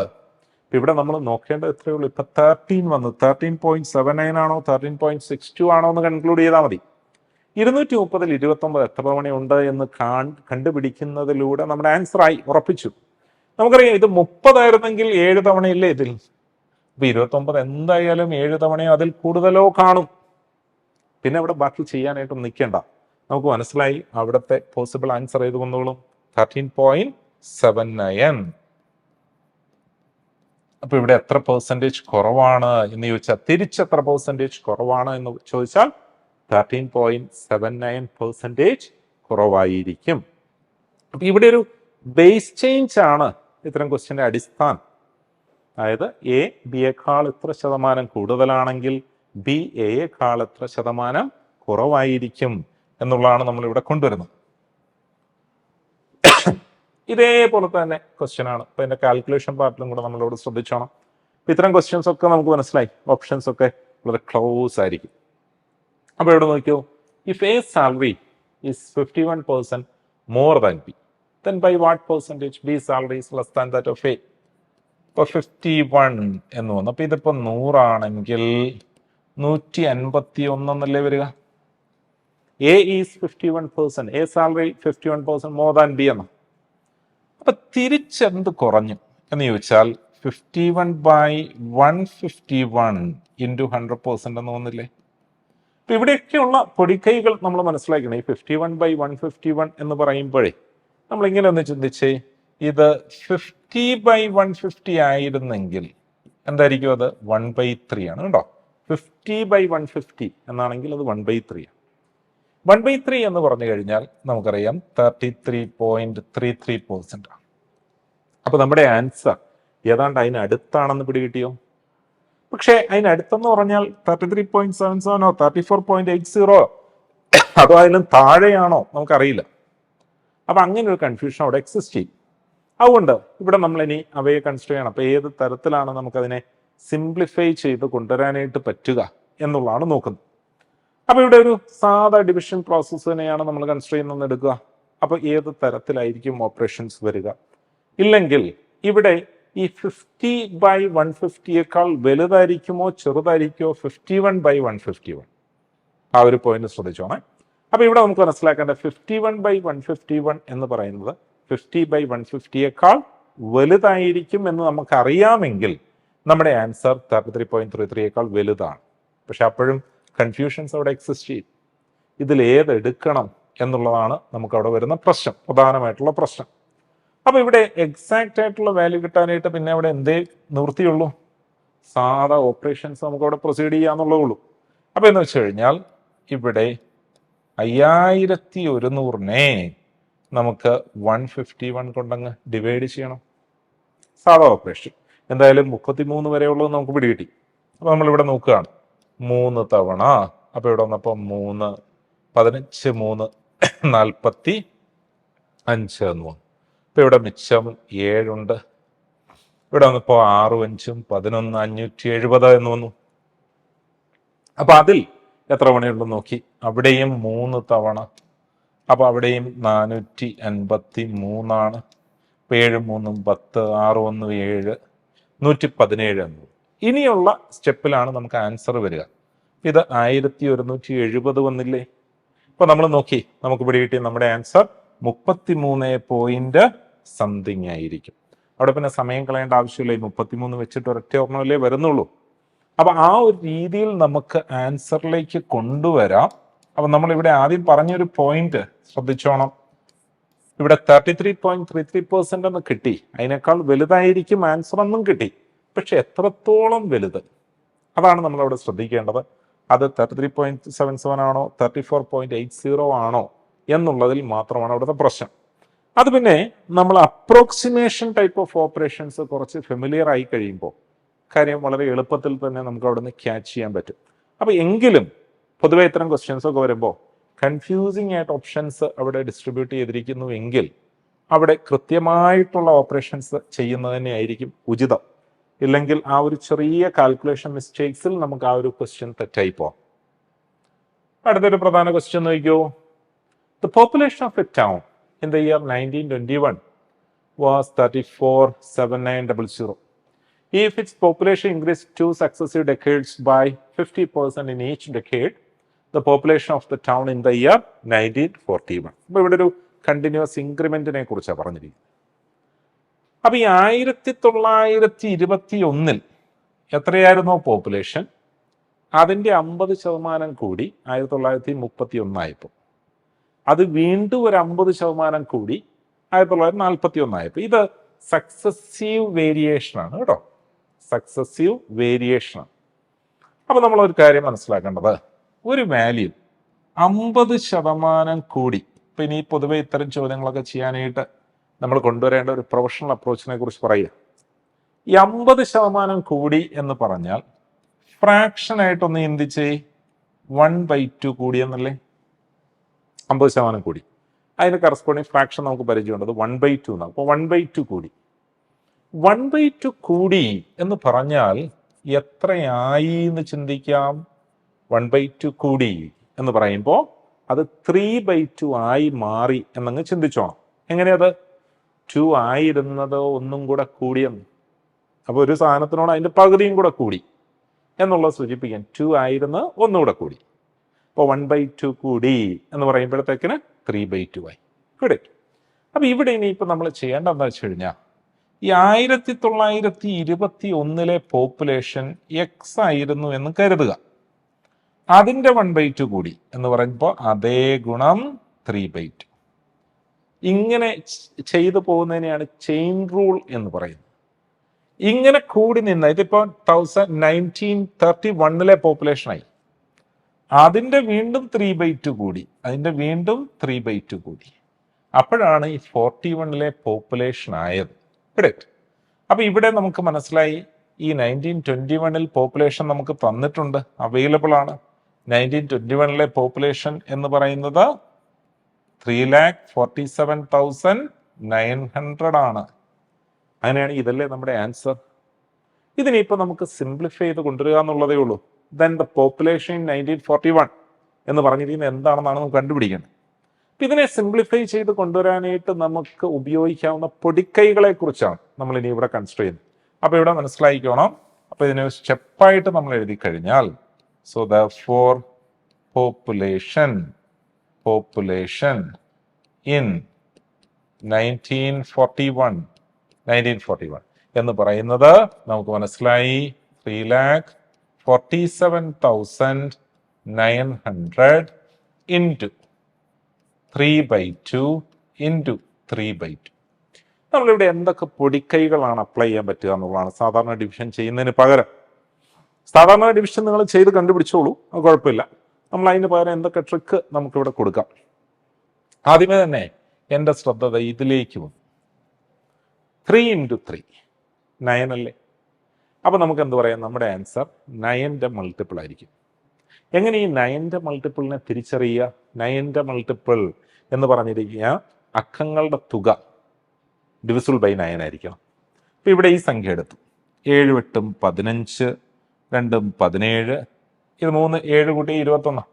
ഇവിടെ നമ്മൾ നോക്കേണ്ടത് എത്രയേ ഉള്ളൂ, ഇപ്പൊ 13 വന്നു. 13.79 ആണോ 13.62 ആണോ എന്ന് കൺക്ലൂഡ് ചെയ്താൽ മതി. 230 29 എത്ര തവണ ഉണ്ട് എന്ന് കണ്ടുപിടിക്കുന്നതിലൂടെ നമ്മുടെ ആൻസർ ആയി, ഉറപ്പിച്ചു. നമുക്കറിയാം ഇത് 30 ആയിരുന്നെങ്കിൽ 7 തവണയില്ലേ ഇതിൽ. അപ്പൊ 29 എന്തായാലും 7 തവണയോ അതിൽ കൂടുതലോ കാണും. പിന്നെ അവിടെ ബാക്കി ചെയ്യാനായിട്ടും നിൽക്കേണ്ട. നമുക്ക് മനസ്സിലായി അവിടുത്തെ പോസിബിൾ ആൻസർ ഏത് വന്നോളും, 13.79. അപ്പൊ ഇവിടെ എത്ര പെർസെൻറ്റേജ് കുറവാണ് എന്ന് ചോദിച്ചാൽ, തിരിച്ചെത്ര പെർസെൻറ്റേജ് കുറവാണ് എന്ന് ചോദിച്ചാൽ 13.79% കുറവായിരിക്കും. അപ്പൊ ഇവിടെ ഒരു ബേസ് ചേഞ്ച് ആണ് ഇത്തരം ക്വസ്റ്റ്യന്റെ അടിസ്ഥാനം. അതായത് എ ബിയേക്കാൾ ഇത്ര ശതമാനം കൂടുതലാണെങ്കിൽ ബി എയേക്കാൾ എത്ര ശതമാനം കുറവായിരിക്കും എന്നുള്ളതാണ് നമ്മൾ ഇവിടെ കൊണ്ടുവരുന്നത്. ഇതേപോലെ തന്നെ ക്വസ്റ്റ്യൻ ആണ്. അപ്പൊ ഇതിന്റെ കാൽക്കുലേഷൻ പാർട്ടിലും കൂടെ നമ്മളോട് ശ്രദ്ധിച്ചോണം. ഇത്തരം ക്വസ്റ്റ്യൻസ് ഒക്കെ നമുക്ക് മനസ്സിലായി, ഓപ്ഷൻസ് ഒക്കെ വളരെ ക്ലോസ് ആയിരിക്കും. അപ്പൊ ഇവിടെ നോക്കിയോ, if A salary is 51% more than B, then by what percentage B salary is less than that of A? ഇപ്പൊ 51 എന്ന് വന്നു. അപ്പൊ ഇതിപ്പോ 100 ആണെങ്കിൽ 151 എന്നല്ലേ വരിക. A is 51%, A salary 51% more than B എന്ന്. അപ്പൊ തിരിച്ചെന്ത് കുറഞ്ഞു എന്ന് ചോദിച്ചാൽ 51/151 into 100% എന്ന് വന്നില്ലേ. അപ്പൊ ഇവിടെയൊക്കെയുള്ള പൊടിക്കൈകൾ നമ്മൾ മനസ്സിലാക്കണം. ഈ 51/151 എന്ന് പറയുമ്പോഴേ നമ്മൾ ഇങ്ങനെ ഒന്ന് ചിന്തിച്ചേ, ഇത് 50/150 ആയിരുന്നെങ്കിൽ എന്തായിരിക്കും, അത് 1/3 ആണ് കേട്ടോ. 50/150 എന്നാണെങ്കിൽ അത് 1/3 ആണ്. 1/3 എന്ന് പറഞ്ഞു കഴിഞ്ഞാൽ നമുക്കറിയാം 33.33% ആണ്. അപ്പൊ നമ്മുടെ ആൻസർ ഏതാണ്ട് അതിനടുത്താണെന്ന് പിടികിട്ടിയോ? പക്ഷെ അതിനടുത്തെന്ന് പറഞ്ഞാൽ 33.77 34.80 അതോ അതിലും താഴെയാണോ നമുക്കറിയില്ല. അപ്പൊ അങ്ങനെ ഒരു കൺഫ്യൂഷൻ അവിടെ എക്സിസ്റ്റ് ചെയ്യും. അതുകൊണ്ട് ഇവിടെ നമ്മൾ ഇനി അവയെ കൺസിഡർ ചെയ്യണം. അപ്പൊ ഏത് തരത്തിലാണ് നമുക്കതിനെ സിംപ്ലിഫൈ ചെയ്ത് കൊണ്ടുവരാനായിട്ട് പറ്റുക എന്നുള്ളതാണ് നോക്കുന്നത്. അപ്പൊ ഇവിടെ ഒരു സാധാ ഡിവിഷൻ പ്രോസസ്സ് തന്നെയാണ് നമ്മൾ കൺസിഡർ ചെയ്യുന്നത് എടുക്കുക. അപ്പൊ ഏത് തരത്തിലായിരിക്കും ഓപ്പറേഷൻസ് വരിക? ഇല്ലെങ്കിൽ ഇവിടെ ഈ 50/150യേക്കാൾ വലുതായിരിക്കുമോ ചെറുതായിരിക്കുമോ 51/151? ആ ഒരു പോയിന്റ് ശ്രദ്ധിച്ചോണേ. അപ്പൊ ഇവിടെ നമുക്ക് മനസ്സിലാക്കേണ്ട 51/151 എന്ന് പറയുന്നത് 50/150യേക്കാൾ വലുതായിരിക്കും എന്ന് നമുക്കറിയാമെങ്കിൽ നമ്മുടെ ആൻസർ 33.33യേക്കാൾ വലുതാണ്. പക്ഷെ അപ്പോഴും കൺഫ്യൂഷൻസ് അവിടെ എക്സിസ്റ്റ് ചെയ്യും. ഇതിൽ ഏത് എടുക്കണം എന്നുള്ളതാണ് നമുക്ക് അവിടെ വരുന്ന പ്രശ്നം, പ്രധാനമായിട്ടുള്ള പ്രശ്നം. അപ്പൊ ഇവിടെ എക്സാക്റ്റ് ആയിട്ടുള്ള വാല്യൂ കിട്ടാനായിട്ട് പിന്നെ അവിടെ എന്തേ നിവൃത്തിയുള്ളൂ, സാധാ ഓപ്പറേഷൻസ് നമുക്ക് അവിടെ പ്രൊസീഡ് ചെയ്യാന്നുള്ളൂ. അപ്പൊ എന്ന് വെച്ച് കഴിഞ്ഞാൽ ഇവിടെ 5100നെ നമുക്ക് 151 കൊണ്ടങ്ങ് ഡിവൈഡ് ചെയ്യണം. സാധാ ഓപ്പറേഷൻ എന്തായാലും 33 വരെയുള്ളത് നമുക്ക് പിടികിട്ടി. അപ്പൊ നമ്മളിവിടെ നോക്കുകയാണ് 3 തവണ. അപ്പൊ ഇവിടെ വന്നപ്പോ 3 15 3 45 എന്ന് വന്നു. ഇപ്പൊ ഇവിടെ മിച്ചം 7 ഉണ്ട്. ഇവിടെ വന്നപ്പോ 6 5 11 570 എന്ന് വന്നു. അപ്പൊ അതിൽ എത്ര തവണയുണ്ടെന്ന് നോക്കി, അവിടെയും 3 തവണ. അപ്പൊ അവിടെയും 453 7 3 10 6 1 7 117 എന്ന്. ഇനിയുള്ള സ്റ്റെപ്പിലാണ് നമുക്ക് ആൻസർ വരിക. ഇത് 1170 വന്നില്ലേ. ഇപ്പൊ നമ്മൾ നോക്കി, നമുക്ക് പിടികിട്ടി നമ്മുടെ ആൻസർ 33 ആയിരിക്കും. അവിടെ പിന്നെ സമയം കളയേണ്ട ആവശ്യമില്ല. 33 വെച്ചിട്ട് ഒരൊറ്റ ഓർമ്മയിലേ വരുന്നുള്ളൂ. അപ്പൊ ആ ഒരു രീതിയിൽ നമുക്ക് ആൻസറിലേക്ക് കൊണ്ടുവരാം. അപ്പൊ നമ്മൾ ഇവിടെ ആദ്യം പറഞ്ഞൊരു പോയിന്റ് ശ്രദ്ധിച്ചോണം. ഇവിടെ 33.33% എന്ന് കിട്ടി, അതിനേക്കാൾ വലുതായിരിക്കും ആൻസർ എന്നും കിട്ടി. പക്ഷെ എത്രത്തോളം വലുത്, അതാണ് നമ്മൾ അവിടെ ശ്രദ്ധിക്കേണ്ടത്. അത് 33.77 ആണോ 34.80 ആണോ എന്നുള്ളതിൽ മാത്രമാണ് അവിടുത്തെ പ്രശ്നം. അത് പിന്നെ നമ്മൾ അപ്രോക്സിമേഷൻ ടൈപ്പ് ഓഫ് ഓപ്പറേഷൻസ് കുറച്ച് ഫെമിലിയർ ആയി കഴിയുമ്പോൾ കാര്യം വളരെ എളുപ്പത്തിൽ തന്നെ നമുക്ക് അവിടെ നിന്ന് ക്യാച്ച് ചെയ്യാൻ പറ്റും. അപ്പൊ എങ്കിലും പൊതുവെ ഇത്തരം ക്വസ്റ്റ്യൻസ് ഒക്കെ വരുമ്പോൾ കൺഫ്യൂസിങ് ആയിട്ട് ഓപ്ഷൻസ് അവിടെ ഡിസ്ട്രിബ്യൂട്ട് ചെയ്തിരിക്കുന്നു എങ്കിൽ അവിടെ കൃത്യമായിട്ടുള്ള ഓപ്പറേഷൻസ് ചെയ്യുന്നത് തന്നെയായിരിക്കും ഉചിതം. ഇല്ലെങ്കിൽ ആ ഒരു ചെറിയ കാൽക്കുലേഷൻ മിസ്റ്റേക്സിൽ നമുക്ക് ആ ഒരു ക്വസ്റ്റ്യൻ തെറ്റായി പോകാം. അടുത്തൊരു പ്രധാന ക്വസ്റ്റ്യൻ നോക്കിയോ. The population of A town in the year 1921 was 34,7900. If its population increased 2 successive decades by 50% in each decade, the population of the town in the year 1941. അപ്പോൾ ഇവിടെ ഒരു കണ്ടിന്യൂസ് ഇൻക്രിമെന്റിനെ കുറിച്ചാണ് പറഞ്ഞിരിക്കുന്നത്. അപ്പൊ ഈ 1921 എത്രയായിരുന്നോ പോപ്പുലേഷൻ, അതിൻ്റെ 50% കൂടി 1931 ആയപ്പോൾ, അത് വീണ്ടും ഒരു 50% കൂടി 1941 ആയപ്പോൾ. ഇത് സക്സസീവ് വേരിയേഷൻ ആണ് കേട്ടോ, സക്സസീവ് വേരിയേഷൻ ആണ്. അപ്പൊ നമ്മളൊരു കാര്യം മനസ്സിലാക്കേണ്ടത്, ഒരു വാല്യൂ 50% കൂടി, ഇപ്പൊ ഇനി പൊതുവെ ഇത്തരം ചോദ്യങ്ങളൊക്കെ ചെയ്യാനായിട്ട് നമ്മൾ കൊണ്ടുവരേണ്ട ഒരു പ്രൊഫഷണൽ അപ്രോച്ചിനെ കുറിച്ച് പറയുക. ഈ 50% കൂടി എന്ന് പറഞ്ഞാൽ ഫ്രാക്ഷൻ ആയിട്ടൊന്ന് ചിന്തിച്ച് 1/2 കൂടി എന്നല്ലേ, 50% കൂടി, അതിന് കറസ്പോണ്ടിങ് ഫ്രാക്ഷൻ നമുക്ക് പരിചയമുള്ളത് 1/2 എന്നാണ്. അപ്പോൾ 1/2 കൂടി, 1/2 കൂടി എന്ന് പറഞ്ഞാൽ എത്രയായി എന്ന് ചിന്തിക്കാം. 1/2 കൂടി എന്ന് പറയുമ്പോൾ അത് 3/2 ആയി മാറി എന്നങ്ങ് ചിന്തിച്ചോണം. എങ്ങനെയത്? 2 ആയിരുന്നത് ഒന്നും കൂടെ കൂടിയെന്ന്, അപ്പോൾ ഒരു സാധനത്തിനോട് അതിൻ്റെ പകുതിയും കൂടെ കൂടി എന്നുള്ളത് സൂചിപ്പിക്കാൻ 2 ആയിരുന്ന് ഒന്നുകൂടെ കൂടി. അപ്പോൾ 1/2 കൂടി എന്ന് പറയുമ്പോഴത്തേക്കിന് 3/2 ആയി. കൂടെ. അപ്പൊ ഇവിടെ ഇനിയിപ്പോൾ നമ്മൾ ചെയ്യേണ്ടത് എന്താ വെച്ച് കഴിഞ്ഞാൽ, ഈ 1921 പോപ്പുലേഷൻ എക്സ് ആയിരുന്നു എന്ന് കരുതുക, അതിൻ്റെ 1/2 കൂടി എന്ന് പറയുമ്പോൾ അതേ ഗുണം 3/2. ഇങ്ങനെ ചെയ്തു പോകുന്നതിനെയാണ് ചെയിൻ റൂൾ എന്ന് പറയുന്നത്. ഇങ്ങനെ കൂടി നിന്ന് ഇതിപ്പോൾ 1931 പോപ്പുലേഷനായി, അതിൻ്റെ വീണ്ടും 3/2 കൂടി, അതിൻ്റെ വീണ്ടും 3/2 കൂടി, അപ്പോഴാണ് ഈ 41 പോപ്പുലേഷൻ ആയത്. അപ്പൊ ഇവിടെ നമുക്ക് മനസ്സിലായി, ഈ 1921 പോപ്പുലേഷൻ നമുക്ക് തന്നിട്ടുണ്ട്, അവൈലബിൾ ആണ്. 1921 പോപ്പുലേഷൻ എന്ന് പറയുന്നത് 3,47,900 ആണ്. അങ്ങനെയാണ്, ഇതല്ലേ നമ്മുടെ ആൻസർ. ഇതിനിപ്പോൾ നമുക്ക് സിംപ്ലിഫൈ ചെയ്ത് കൊണ്ടുവരിക എന്നുള്ളതേ ഉള്ളൂ. ദെൻ ദ പോപ്പുലേഷൻ ഇൻ 1941 എന്ന് പറഞ്ഞിരിക്കുന്നത് എന്താണെന്നാണ് നമുക്ക് കണ്ടുപിടിക്കേണ്ടത്. അപ്പം ഇതിനെ സിംപ്ലിഫൈ ചെയ്ത് കൊണ്ടുവരാനായിട്ട് നമുക്ക് ഉപയോഗിക്കാവുന്ന പൊടിക്കൈകളെ കുറിച്ചാണ് നമ്മൾ ഇനി ഇവിടെ കൺസിഡർ ചെയ്യുന്നത്. അപ്പോൾ ഇവിടെ മനസ്സിലായിക്കോണം. അപ്പോൾ ഇതിനെ സ്റ്റെപ്പായിട്ട് നമ്മൾ എഴുതി കഴിഞ്ഞാൽ, സോ ദെർഫോർ പോപ്പുലേഷൻ ഇൻ 1941 എന്ന് പറയുന്നത് നമുക്ക് മനസ്സിലായി 3,47,900 ഇൻറ്റു 3/2 ഇൻറ്റു 3/2. നമ്മളിവിടെ എന്തൊക്കെ പൊടിക്കൈകളാണ് അപ്ലൈ ചെയ്യാൻ പറ്റുക എന്നുള്ളതാണ് സാധാരണ ഡിവിഷൻ ചെയ്യുന്നതിന് പകരം. സാധാരണ ഡിവിഷൻ നിങ്ങൾ ചെയ്ത് കണ്ടുപിടിച്ചോളൂ, അത് കുഴപ്പമില്ല. നമ്മൾ അതിന് പകരം എന്തൊക്കെ ട്രിക്ക് നമുക്കിവിടെ കൊടുക്കാം. ആദ്യമേ തന്നെ എൻ്റെ ശ്രദ്ധ ഇതിലേക്ക് വന്നു. 3 ഇൻറ്റു 3 9 അല്ലേ. അപ്പൊ നമുക്ക് എന്ത് പറയാം, നമ്മുടെ ആൻസർ 9ന്റെ മൾട്ടിപ്പിൾ ആയിരിക്കും. എങ്ങനെ ഈ 9ന്റെ മൾട്ടിപ്പിളിനെ തിരിച്ചറിയുക? 9ന്റെ മൾട്ടിപ്പിൾ എന്ന് പറഞ്ഞിരിക്കുക അക്കങ്ങളുടെ തുക ഡിവിസിബിൾ ബൈ 9 ആയിരിക്കണം. അപ്പൊ ഇവിടെ ഈ സംഖ്യ എടുത്തു, 7 8 15, 2 17, ഇത് 3 7 കൂട്ടി 21,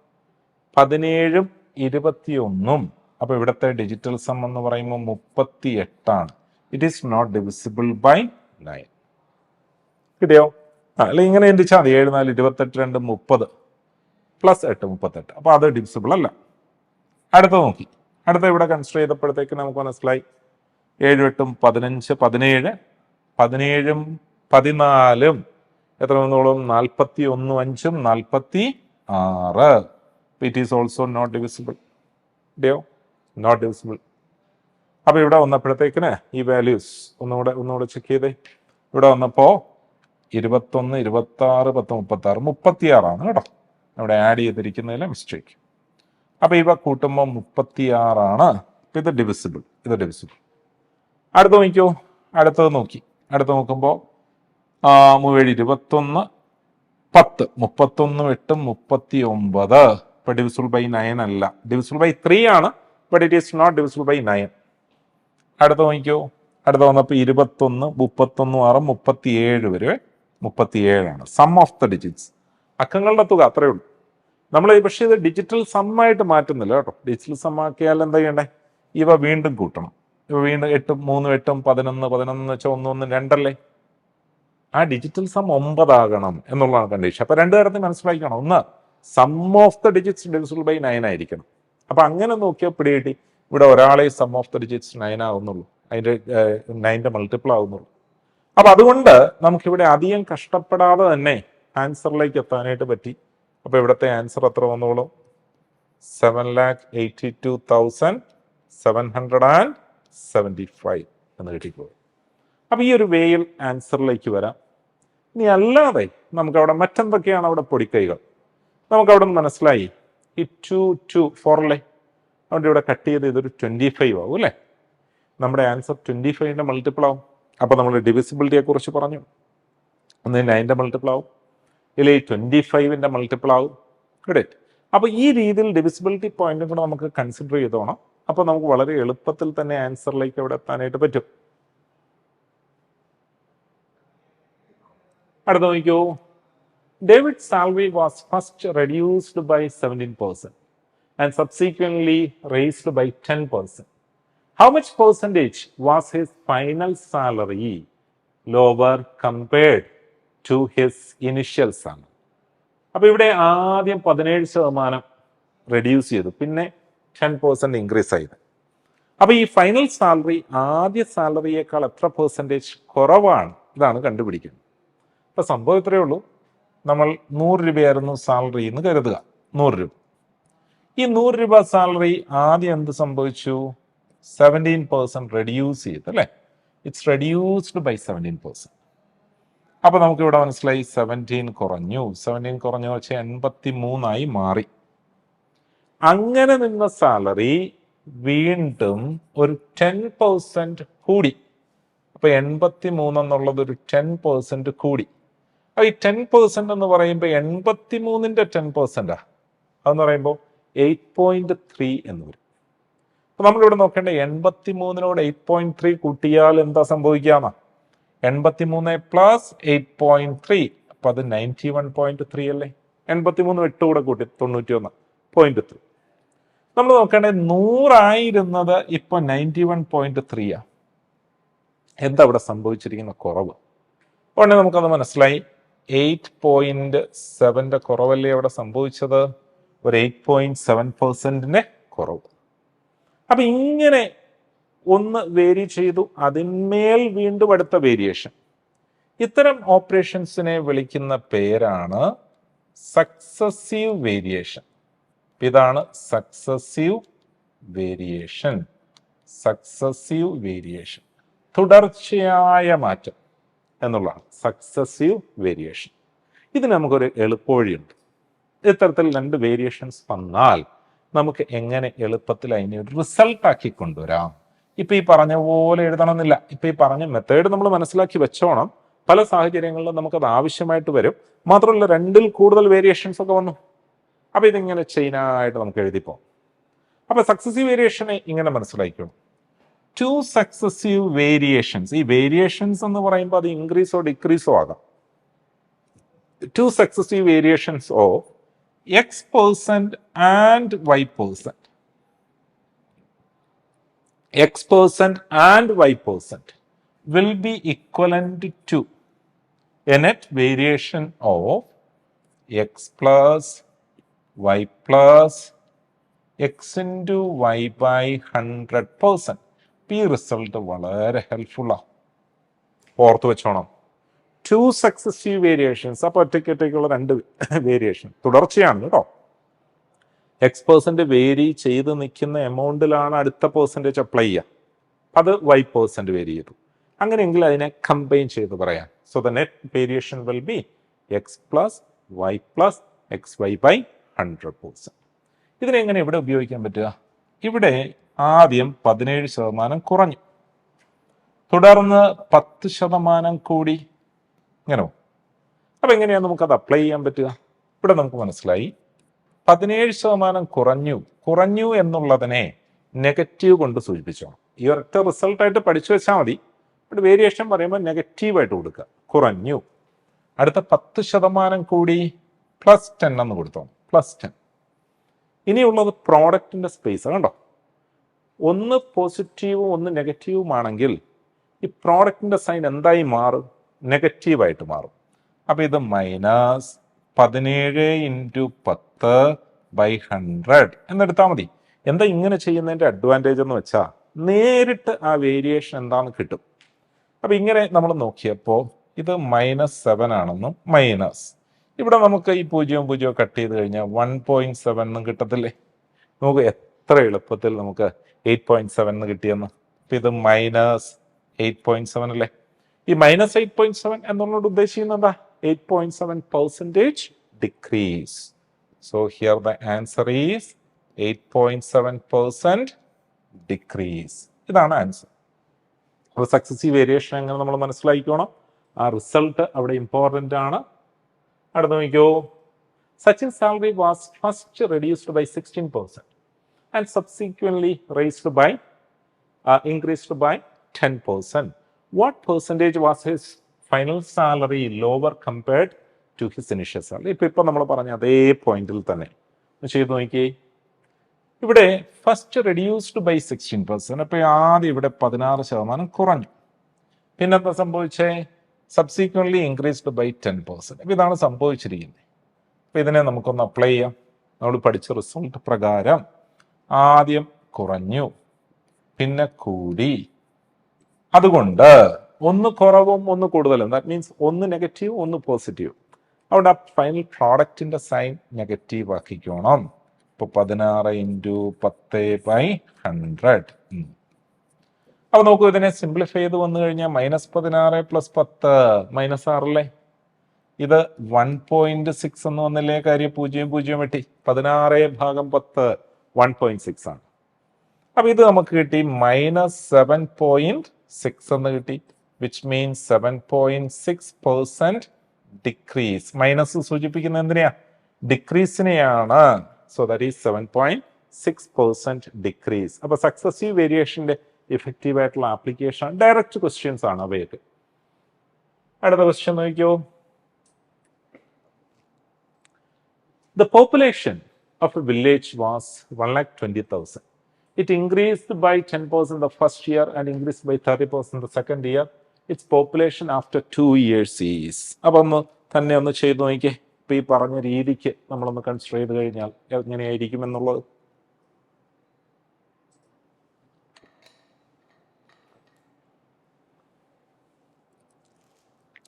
17ഉം 21ഉം. അപ്പൊ ഇവിടുത്തെ ഡിജിറ്റൽ സം എന്ന് പറയുമ്പോൾ 38 ആണ്. It is not divisible by 9. കിട്ടിയോ? അല്ലെ ഇങ്ങനെ ചിന്തിച്ചാൽ മതി. 7 4 28 2 30 പ്ലസ് 8 38. അപ്പൊ അത് ഡിവിസിബിൾ അല്ല. അടുത്ത നോക്കി, അടുത്ത ഇവിടെ കൺസിഡർ ചെയ്തപ്പോഴത്തേക്ക് നമുക്ക് മനസ്സിലായി 7 8 15 17, 17ഉം 14ഉം എത്ര വന്നോളും? 41 5 46. It is also not divisible. കിട്ടിയോ? Not divisible. അപ്പൊ ഇവിടെ വന്നപ്പോഴത്തേക്കിന് ഈ വാല്യൂസ് ഒന്നുകൂടെ ചെക്ക് ചെയ്തേ. ഇവിടെ വന്നപ്പോ 21 26 10 36 36 കേട്ടോ. ഇവിടെ ആഡ് ചെയ്തിരിക്കുന്നതിലെ മിസ്റ്റേക്ക്. അപ്പൊ ഇവ കൂട്ടുമ്പോൾ 36 ആണ്. ഇത് ഡിവിസിബിൾ. അടുത്ത നോക്കിയോ, അടുത്തത് നോക്കി. അടുത്ത് നോക്കുമ്പോൾ 7 21 10 31 8 39. ഇപ്പൊ ഡിവിസിബിൾ ബൈ 9 അല്ല, ഡിവിസിബിൾ ബൈ 3 ആണ്. But it is not divisible by 9. അടുത്ത നോക്കിയോ, അടുത്ത വന്നപ്പോൾ 21 31 6 37 വരെ 37 ആണ്. സം ഓഫ് ദ ഡിജിറ്റ്സ്, അക്കങ്ങളുടെ തുക അത്രയേ ഉള്ളൂ. നമ്മൾ പക്ഷേ ഇത് ഡിജിറ്റൽ സമ്മായിട്ട് മാറ്റുന്നില്ല കേട്ടോ. ഡിജിറ്റൽ സമ്മാക്കിയാൽ എന്താ ചെയ്യണ്ടേ? ഇവ വീണ്ടും കൂട്ടണം. ഇവ വീണ്ടും 8 3 8 11 11 വെച്ചാൽ 1 1 2 അല്ലേ. ആ ഡിജിറ്റൽ സം 9 ആകണം എന്നുള്ളതാണ് കണ്ടീഷൻ. അപ്പൊ രണ്ട് കാര്യത്തിൽ മനസ്സിലാക്കണം. ഒന്ന്, sum of the digits divisible by 9 ആയിരിക്കണം. അപ്പൊ അങ്ങനെ നോക്കിയാൽ പിടികിട്ടി ഇവിടെ ഒരാളെ സം ഓഫ് ദ ഡിജിറ്റ്സ് 9 ആവുന്നുള്ളൂ, അതിന്റെ 9ന്റെ മൾട്ടിപ്പിൾ ആവുന്നുള്ളൂ. അപ്പൊ അതുകൊണ്ട് നമുക്കിവിടെ അധികം കഷ്ടപ്പെടാതെ തന്നെ ആൻസറിലേക്ക് എത്താനായിട്ട് പറ്റി. അപ്പൊ ഇവിടുത്തെ ആൻസർ എത്ര വന്നോളൂ? 7,82,775 എന്ന് കിട്ടിക്കോളും. അപ്പൊ ഈ ഒരു വേയിൽ ആൻസറിലേക്ക് വരാം. ഇനി അല്ലാതെ നമുക്ക് അവിടെ മറ്റെന്തൊക്കെയാണ് അവിടെ പൊടിക്കൈകൾ? നമുക്ക് അവിടെ നിന്ന് മനസ്സിലായി ഈ 2 4 അല്ലേ, അതുകൊണ്ട് ഇവിടെ കട്ട് ചെയ്ത് ഇതൊരു 25 ആവും അല്ലേ. നമ്മുടെ ആൻസർ 25ന്റെ മൾട്ടിപ്പിൾ ആവും. അപ്പൊ നമ്മൾ ഡിവിസിബിലിറ്റിയെ കുറിച്ച് പറഞ്ഞു. ഒന്ന് 9ന്റെ മൾട്ടിപ്പിൾ ആവും, ഇല്ല 25ന്റെ മൾട്ടിപ്പിൾ ആവും. റൈറ്റ്. അപ്പൊ ഈ രീതിയിൽ ഡിവിസിബിലിറ്റി പോയിന്റും കൂടെ നമുക്ക് കൺസിഡർ ചെയ്തോണം. അപ്പൊ നമുക്ക് വളരെ എളുപ്പത്തിൽ തന്നെ ആൻസറിലേക്ക് അവിടെ എത്താനായിട്ട് പറ്റും. അടുത്ത നോക്കിക്കോ. David's salary was first reduced by 17% and subsequently raised by 10%. How much percentage was his final salary lower compared to his initial salary? അപ്പൊ ഇവിടെ ആദ്യം 17% റെഡ്യൂസ് ചെയ്തു, പിന്നെ 10% ഇൻക്രീസ് ആയത്. അപ്പൊ ഈ ഫൈനൽ സാലറി ആദ്യ സാലറിയേക്കാൾ എത്ര പെർസെൻറ്റേജ് കുറവാണ്, ഇതാണ് കണ്ടുപിടിക്കുന്നത്. അപ്പൊ സംഭവം ഇത്രയേ ഉള്ളൂ. നമ്മൾ 100 രൂപയായിരുന്നു സാലറി എന്ന് കരുതുക. 100 രൂപ. ഈ 100 രൂപ സാലറി ആദ്യം എന്ത് സംഭവിച്ചു? 17% റെഡ്യൂസ് ചെയ്ത് അല്ലേ. It's reduced by 17%. അപ്പൊ നമുക്ക് ഇവിടെ മനസ്സിലായി 17 കുറഞ്ഞു. 17 കുറഞ്ഞു വെച്ചാൽ 83 മാറി. അങ്ങനെ നിന്ന സാലറി വീണ്ടും ഒരു 10% കൂടി. അപ്പൊ 83 എന്നുള്ളത് ഒരു 10% കൂടി. അപ്പൊ ഈ 10% എന്ന് പറയുമ്പോൾ 83ന്റെ 10% അതെന്ന് പറയുമ്പോൾ 8.3 എന്ന് വരും. അപ്പൊ നമ്മളിവിടെ നോക്കേണ്ട 83നോട് 8.3 കൂട്ടിയാൽ എന്താ സംഭവിക്കാന്ന? 83 പ്ലസ് 8.3, അപ്പൊ അത് 91.3 അല്ലേ. 83 8 കൂടെ കൂട്ടി 91.3. നമ്മൾ നോക്കേണ്ടത് 100 ആയിരുന്നത് ഇപ്പൊ 91.3 ആ. എന്താ ഇവിടെ സംഭവിച്ചിരിക്കുന്ന കുറവ്? ഉടനെ നമുക്കത് മനസ്സിലായി. 8.7ന്റെ കുറവല്ലേ അവിടെ സംഭവിച്ചത്, ഒരു 8.7%ന്റെ കുറവ്. അപ്പൊ ഇങ്ങനെ ഒന്ന് വേരി ചെയ്തു, അതിന്മേൽ വീണ്ടും അടുത്ത വേരിയേഷൻ. ഇത്തരം ഓപ്പറേഷൻസിനെ വിളിക്കുന്ന പേരാണ് സക്സസീവ് വേരിയേഷൻ. ഇതാണ് സക്സസീവ് വേരിയേഷൻ. സക്സസീവ് വേരിയേഷൻ, തുടർച്ചയായ മാറ്റം എന്നുള്ളതാണ് സക്സസീവ് വേരിയേഷൻ. ഇതിന് നമുക്കൊരു എളുപ്പവഴിയുണ്ട്. ഇത്തരത്തിൽ 2 വേരിയേഷൻസ് വന്നാൽ നമുക്ക് എങ്ങനെ എളുപ്പത്തിൽ അതിനെ ഒരു റിസൾട്ട് ആക്കി കൊണ്ടുവരാം. ഇപ്പൊ ഈ പറഞ്ഞ പോലെ എഴുതണമെന്നില്ല. ഇപ്പൊ ഈ പറഞ്ഞ മെത്തേഡ് നമ്മൾ മനസ്സിലാക്കി വെച്ചോണം. പല സാഹചര്യങ്ങളിലും നമുക്കത് ആവശ്യമായിട്ട് വരും. മാത്രമല്ല 2ൽ കൂടുതൽ വേരിയേഷൻസ് ഒക്കെ വന്നു. അപ്പൊ ഇതിങ്ങനെ ചെയിനായിട്ട് നമുക്ക് എഴുതിപ്പോം. അപ്പൊ സക്സസീവ് വേരിയേഷനെ ഇങ്ങനെ മനസ്സിലാക്കണം. 2 സക്സസീവ് വേരിയേഷൻസ്. ഈ വേരിയേഷൻസ് എന്ന് പറയുമ്പോൾ അത് ഇൻക്രീസോ ഡിക്രീസോ ആകാം. 2 successive variations of X% and Y%. X% and Y% will be equivalent to a net variation of X plus Y plus X into Y by 100%. ഈ റിസൾട്ട് വളരെ ഹെൽപ്ഫുള്ളാണ്. ഓർത്ത് വെച്ചോണം. 2 സക്സസീവ് വേരിയേഷൻസ്. അപ്പൊ ഒറ്റയ്ക്കുള്ള 2 variation തുടർച്ചയാണ് കേട്ടോ. X% വേരി ചെയ്ത് നിൽക്കുന്ന എമൗണ്ടിലാണ് അടുത്ത percentage apply ചെയ്യുക. അത് Y% വേരി ചെയ്തു. അങ്ങനെയെങ്കിൽ അതിനെ കമ്പൈൻ ചെയ്ത് പറയാം. So the net variation will be X plus Y plus XY by 100%. ഇതിനെങ്ങനെ ഇവിടെ ഉപയോഗിക്കാൻ പറ്റുക? ഇവിടെ ആദ്യം 17% കുറഞ്ഞു, തുടർന്ന് 10% കൂടി. ഇങ്ങനെ. അപ്പൊ എങ്ങനെയാണ് നമുക്കത് അപ്ലൈ ചെയ്യാൻ പറ്റുക? ഇവിടെ നമുക്ക് മനസ്സിലായി 17% കുറഞ്ഞു എന്നുള്ളതിനെ നെഗറ്റീവ് കൊണ്ട് സൂചിപ്പിച്ചോണം. ഈ ഒരൊറ്റ റിസൾട്ടായിട്ട് പഠിച്ചു വെച്ചാൽ മതി. ഇവിടെ വേരിയേഷൻ പറയുമ്പോൾ നെഗറ്റീവായിട്ട് കൊടുക്കുക. കുറഞ്ഞു. അടുത്ത 10% കൂടി +10 എന്ന് കൊടുത്തോണം. +10. ഇനിയുള്ളത് പ്രോഡക്റ്റിന്റെ സ്പേസ്. കണ്ടോ, ഒന്ന് പോസിറ്റീവും ഒന്ന് നെഗറ്റീവുമാണെങ്കിൽ ഈ പ്രോഡക്റ്റിന്റെ സൈൻ എന്തായി മാറും? നെഗറ്റീവായിട്ട് മാറും. അപ്പം ഇത് മൈനസ് 17 × 10/100 എന്നെടുത്താൽ മതി. എന്താ ഇങ്ങനെ ചെയ്യുന്നതിൻ്റെ അഡ്വാൻറ്റേജ് എന്ന് വെച്ചാൽ നേരിട്ട് ആ വേരിയേഷൻ എന്താണെന്ന് കിട്ടും. അപ്പം ഇങ്ങനെ നമ്മൾ നോക്കിയപ്പോൾ ഇത് -7 ആണെന്നും മൈനസ് ഇവിടെ നമുക്ക് ഈ 0 കട്ട് ചെയ്ത് കഴിഞ്ഞാൽ 1.7 എന്നും കിട്ടത്തില്ലേ? നമുക്ക് എത്ര എളുപ്പത്തിൽ നമുക്ക് 8.7 എന്ന് കിട്ടിയെന്ന്. അപ്പം ഇത് -8.7 അല്ലേ? ഈ -8.7 എന്നുള്ളത് ഉദ്ദേശിക്കുന്നത് എന്താ? 8.7% decrease. So here the answer is 8.7% decrease. ഇതാണ് ആൻസർ. അപ്പോൾ സക്സസീവ് വേരിയേഷൻ എങ്ങനെ നമ്മൾ മനസ്സിലാക്കിക്കോണം. ആ റിസൾട്ട് അവിടെ ഇമ്പോർട്ടൻ്റ് ആണ്. അടുത്ത് നോക്കിക്കോ. Sachin salary was first reduced by 16% and subsequently increased by 10%. What percentage was his final salary lower compared to his initial salary? ഇപ്പം നമ്മൾ പറഞ്ഞ അതേ പോയിന്റിൽ തന്നെ ചെയ്ത് നോക്കിയേ. ഇവിടെ ഫസ്റ്റ് റെഡ്യൂസ്ഡ് ബൈ 16%. അപ്പോൾ ആദ്യം ഇവിടെ 16% കുറഞ്ഞു. പിന്നെന്താ സംഭവിച്ചേ? സബ്സീക്വൻ്റ്ലി ഇൻക്രീസ്ഡ് ബൈ 10%. അപ്പോൾ ഇതാണ് സംഭവിച്ചിരിക്കുന്നത്. അപ്പോൾ ഇതിനെ നമുക്കൊന്ന് അപ്ലൈ ചെയ്യാം. നമ്മൾ പഠിച്ച റിസൾട്ട് പ്രകാരം ആദ്യം കുറഞ്ഞു, പിന്നെ കൂടി. അതുകൊണ്ട് ഒന്ന് കുറവും ഒന്ന് കൂടുതലും, ദാറ്റ് മീൻസ് ഒന്ന് നെഗറ്റീവ് ഒന്ന് പോസിറ്റീവ്. അവിടെ ആ ഫൈനൽ പ്രോഡക്റ്റിന്റെ സൈൻ നെഗറ്റീവ് ആക്കിക്കോണം. ഇപ്പോൾ 16 × 10/100. അപ്പൊ നോക്കൂ, ഇതിനെ സിംപ്ലിഫൈ ചെയ്ത് വന്നു കഴിഞ്ഞാൽ -16 + 10 -6 അല്ലേ? ഇത് 1.6 എന്ന് വന്നില്ലേ? കാര്യം 0 വെട്ടി 16/10 1.6 ആണ്. അപ്പൊ ഇത് നമുക്ക് കിട്ടി -7.6 എന്ന് കിട്ടി, വിച്ച് മീൻസ് 7.6% ഡിക്രീസ്. മൈനസ് സൂചിപ്പിക്കുന്ന എന്തിനെയാ? ഡിക്രീസിനെയാണ്. So that is 7.6% decrease. അപ്പൊ സക്സസീവ് വേരിയേഷന്റെ ഇഫക്റ്റീവ് ആയിട്ടുള്ള ആപ്ലിക്കേഷൻ ഡയറക്റ്റ് ക്വസ്റ്റ്യൻസ് ആണ് അവയൊക്കെ. അടുത്ത ക്വസ്റ്റ്യൻ നോക്കിയോ. The population of a village was 1,20,000. It increased by 10% the first year and increased by 30% the second year. Its population after 2 years is. അപ്പൊ ഒന്ന് തന്നെ ഒന്ന് ചെയ്ത് നോക്കിയേ. ഇപ്പൊ ഈ പറഞ്ഞ രീതിക്ക് നമ്മളൊന്ന് കൺസിഡർ ചെയ്ത് കഴിഞ്ഞാൽ എങ്ങനെയായിരിക്കും എന്നുള്ളത്.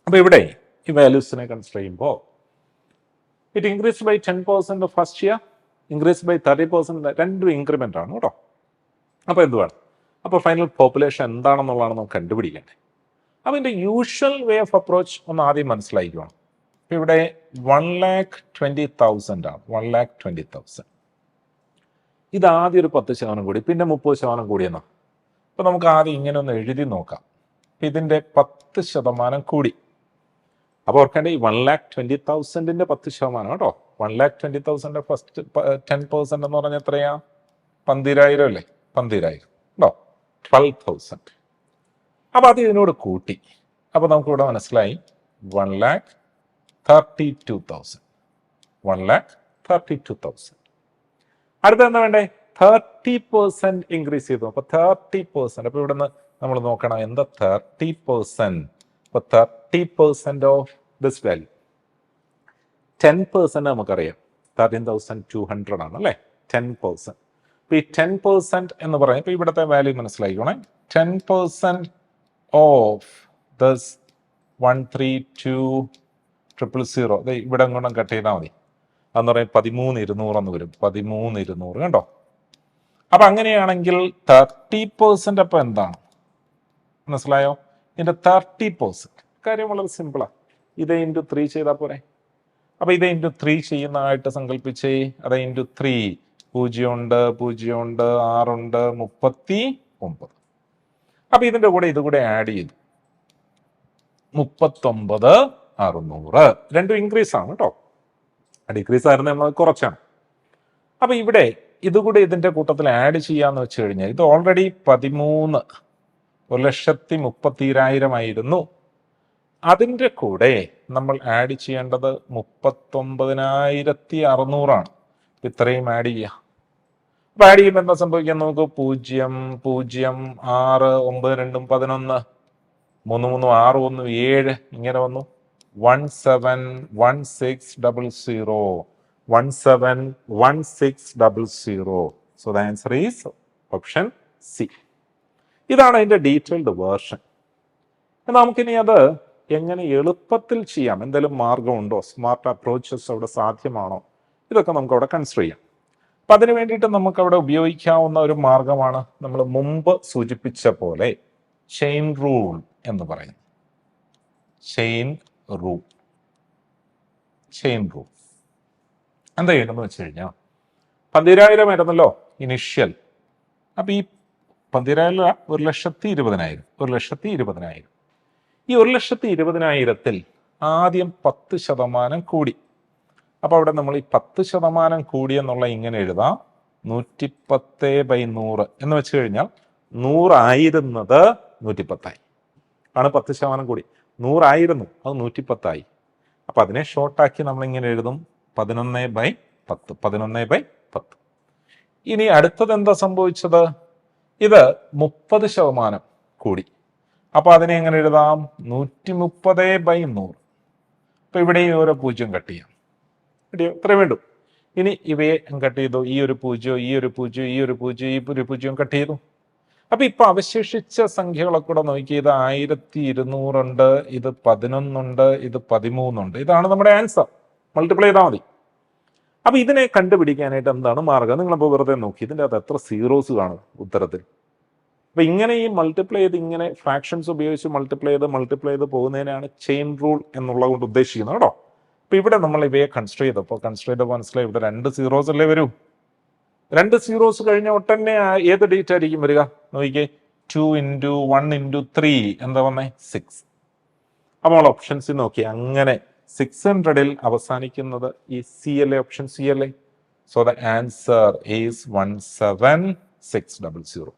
അപ്പൊ ഇവിടെ ഈ വാല്യൂസിനെ കൺസിഡർ ചെയ്യുമ്പോൾ it increase by 10% first year, increase by 30%. രണ്ടും ഇൻക്രിമെന്റ് ആണ് കേട്ടോ. അപ്പൊ എന്തുവാണ്? അപ്പൊ ഫൈനൽ പോപ്പുലേഷൻ എന്താണെന്നുള്ളതാണ് നമുക്ക് കണ്ടുപിടിക്കേണ്ടത്. അപ്പൊ ഇതിന്റെ യൂഷ്വൽ വേ ഓഫ് അപ്രോച്ച് ഒന്ന് ആദ്യം മനസ്സിലാക്കിക്കണം. ഇപ്പൊ ഇവിടെ 1,20,000 ആണ്. 1,20,000. ഇത് ആദ്യം ഒരു 10% കൂടി, പിന്നെ 30% കൂടിയെന്നാ. അപ്പൊ നമുക്ക് ആദ്യം ഇങ്ങനെ ഒന്ന് എഴുതി നോക്കാം. ഇതിന്റെ 10% കൂടി. അപ്പോൾ ഓർക്കേണ്ട, ഈ 1,20,000ന്റെ 10% കേട്ടോ. 1,20,000 ഫസ്റ്റ് 10% എന്ന് പറഞ്ഞാൽ എത്രയാ? 12,000 അല്ലേ? 12,000 കേട്ടോ. 12,000. അപ്പൊ അത് ഇതിനോട് കൂട്ടി. അപ്പൊ നമുക്ക് ഇവിടെ മനസ്സിലായി 1,32,000. 1,32,000. അടുത്ത എന്താ വേണ്ടേ? 30% ഇൻക്രീസ് ചെയ്തു. അപ്പൊ 30%. അപ്പൊ ഇവിടെ നിന്ന് നമ്മൾ നോക്കണം എന്താ 30%. അപ്പൊ 30% ഓഫ് ദിസ് വാല്യൂ 10% നമുക്കറിയാം 13,200 ആണ് അല്ലേ? 10%. ഇപ്പൊ ഈ 10% എന്ന് പറയാം. ഇപ്പൊ ഇവിടുത്തെ വാല്യൂ മനസ്സിലാക്കിക്കോണേ. 10% ഓഫ് ദിസ് 132,000 ഇവിടെ അങ്ങോട്ടും കട്ട് ചെയ്താൽ മതി. അതെന്ന് പറയാം 13,200 എന്ന് വരും. 13,200 കണ്ടോ. അപ്പൊ അങ്ങനെയാണെങ്കിൽ 30% അപ്പൊ എന്താണ് മനസ്സിലായോ? ഇതിന്റെ 30% കാര്യം വളരെ സിമ്പിളാ. ഇത് ഇൻറ്റു 3 ചെയ്താൽ പോരെ. അപ്പൊ ഇത് ഇൻറ്റു 3 ചെയ്യുന്നതായിട്ട് സങ്കല്പിച്ചേ. അത് ഇൻറ്റു 3 0 ഉണ്ട്, 6 ഉണ്ട്, 39. അപ്പൊ ഇതിന്റെ കൂടെ ഇതുകൂടെ ആഡ് ചെയ്തു 39,600. രണ്ടും ഇൻക്രീസ് ആണ് കേട്ടോ. ഡിക്രീസ് ആയിരുന്നു നമ്മൾ കുറച്ചാണ്. അപ്പൊ ഇവിടെ ഇതുകൂടെ ഇതിന്റെ കൂട്ടത്തിൽ ആഡ് ചെയ്യാന്ന് വെച്ച് കഴിഞ്ഞാൽ ഇത് ഓൾറെഡി 1,30,000 ആയിരുന്നു. അതിൻ്റെ കൂടെ നമ്മൾ ആഡ് ചെയ്യേണ്ടത് 39,600 ആണ്. ഇത്രയും ആഡ് ചെയ്യാം. അപ്പൊ ആഡ് ചെയ്യുമ്പോൾ എന്താ സംഭവിക്കാൻ നോക്കൂ. 0, 0, 6, 9, 2, 11. 3 3 6 1 7 ഇങ്ങനെ വന്നു 171600 171600. So the answer is option C. ഇതാണ് അതിൻ്റെ ഡീറ്റെയിൽഡ് വേർഷൻ. നമുക്കിനി അത് എങ്ങനെ എളുപ്പത്തിൽ ചെയ്യാം, എന്തെങ്കിലും മാർഗമുണ്ടോ, സ്മാർട്ട് അപ്രോച്ചസ് അവിടെ സാധ്യമാണോ, ഇതൊക്കെ നമുക്ക് അവിടെ കൺസിഡർ ചെയ്യാം. അപ്പം അതിന് വേണ്ടിയിട്ട് നമുക്കവിടെ ഉപയോഗിക്കാവുന്ന ഒരു മാർഗമാണ് നമ്മൾ മുമ്പ് സൂചിപ്പിച്ച പോലെ ചെയിൻ റൂൾ എന്ന് പറയുന്നത്. ചെയിൻ റൂൾ എന്താ ചെയ്യണമെന്ന് വെച്ച് കഴിഞ്ഞാൽ 10000 ആയിരുന്നല്ലോ ഇനിഷ്യൽ. അപ്പം ഈ 10000 1,20,000 1,20,000 ഈ 1,20,000-ൽ ആദ്യം 10% കൂടി. അപ്പോൾ അവിടെ നമ്മൾ ഈ 10% കൂടി എന്നുള്ള ഇങ്ങനെ എഴുതാം 110/100 എന്ന് വെച്ച് കഴിഞ്ഞാൽ 100 ആയിരുന്നത് 110 ആണ്. 10% കൂടി 100 ആയിരുന്നു, അത് 110. അപ്പം അതിനെ ഷോർട്ടാക്കി നമ്മളിങ്ങനെ എഴുതും 11/10 11/10. ഇനി അടുത്തത് എന്താ സംഭവിച്ചത്, ഇത് 30% കൂടി. അപ്പോൾ അതിനെ എങ്ങനെ എഴുതാം 130/100. അപ്പോൾ ഇവിടെ ഈ ഓരോ 0 കട്ട് ചെയ്യാം, ഇത്രയും വേണ്ടു. ഇനി ഇവയെ കട്ട് ചെയ്തു, ഈ ഒരു 0 ഈ ഒരു 0 ഈ ഒരു 0 ഈ ഒരു 0 കട്ട് ചെയ്തു. അപ്പൊ ഇപ്പൊ അവശേഷിച്ച സംഖ്യകളൊക്കെ കൂടെ നോക്കി, ഇത് 1200 ഉണ്ട്, ഇത് 11 ഉണ്ട്, ഇത് 13 ഉണ്ട്. ഇതാണ് നമ്മുടെ ആൻസർ. മൾട്ടിപ്ലൈ ചെയ്താൽ മതി. അപ്പൊ ഇതിനെ കണ്ടുപിടിക്കാനായിട്ട് എന്താണ് മാർഗം? നിങ്ങളിപ്പോൾ വെറുതെ നോക്കി ഇതിൻ്റെ അകത്ത് എത്ര സീറോസ് കാണും ഉത്തരത്തിൽ. അപ്പൊ ഇങ്ങനെ ഈ മൾട്ടിപ്ലൈ ചെയ്ത് ഇങ്ങനെ ഫ്രാക്ഷൻസ് ഉപയോഗിച്ച് മൾട്ടിപ്ലൈ ചെയ്ത് പോകുന്നതിനാണ് ചെയിൻ റൂൾ എന്നുള്ളത് കൊണ്ട് ഉദ്ദേശിക്കുന്നത് കേട്ടോ. അപ്പൊ ഇവിടെ നമ്മൾ ഇവയെ കൺസിഡർ ചെയ്തപ്പോൾ മനസ്സിലായി ഇവിടെ 2 സീറോസ് അല്ലേ വരൂ. 2 സീറോസ് കഴിഞ്ഞ ഒട്ടന്നെ ഏത് ഡേറ്റ് ആയിരിക്കും വരിക നോക്കിക്കേ. 2 × 1 × 3 എന്താ വന്നേ 6. അപ്പോൾ ഓപ്ഷൻസ് നോക്കി അങ്ങനെ 600-ൽ അവസാനിക്കുന്നത് ഈ സി അല്ലേ, ഓപ്ഷൻ സി അല്ലേ. So the answer is 17600.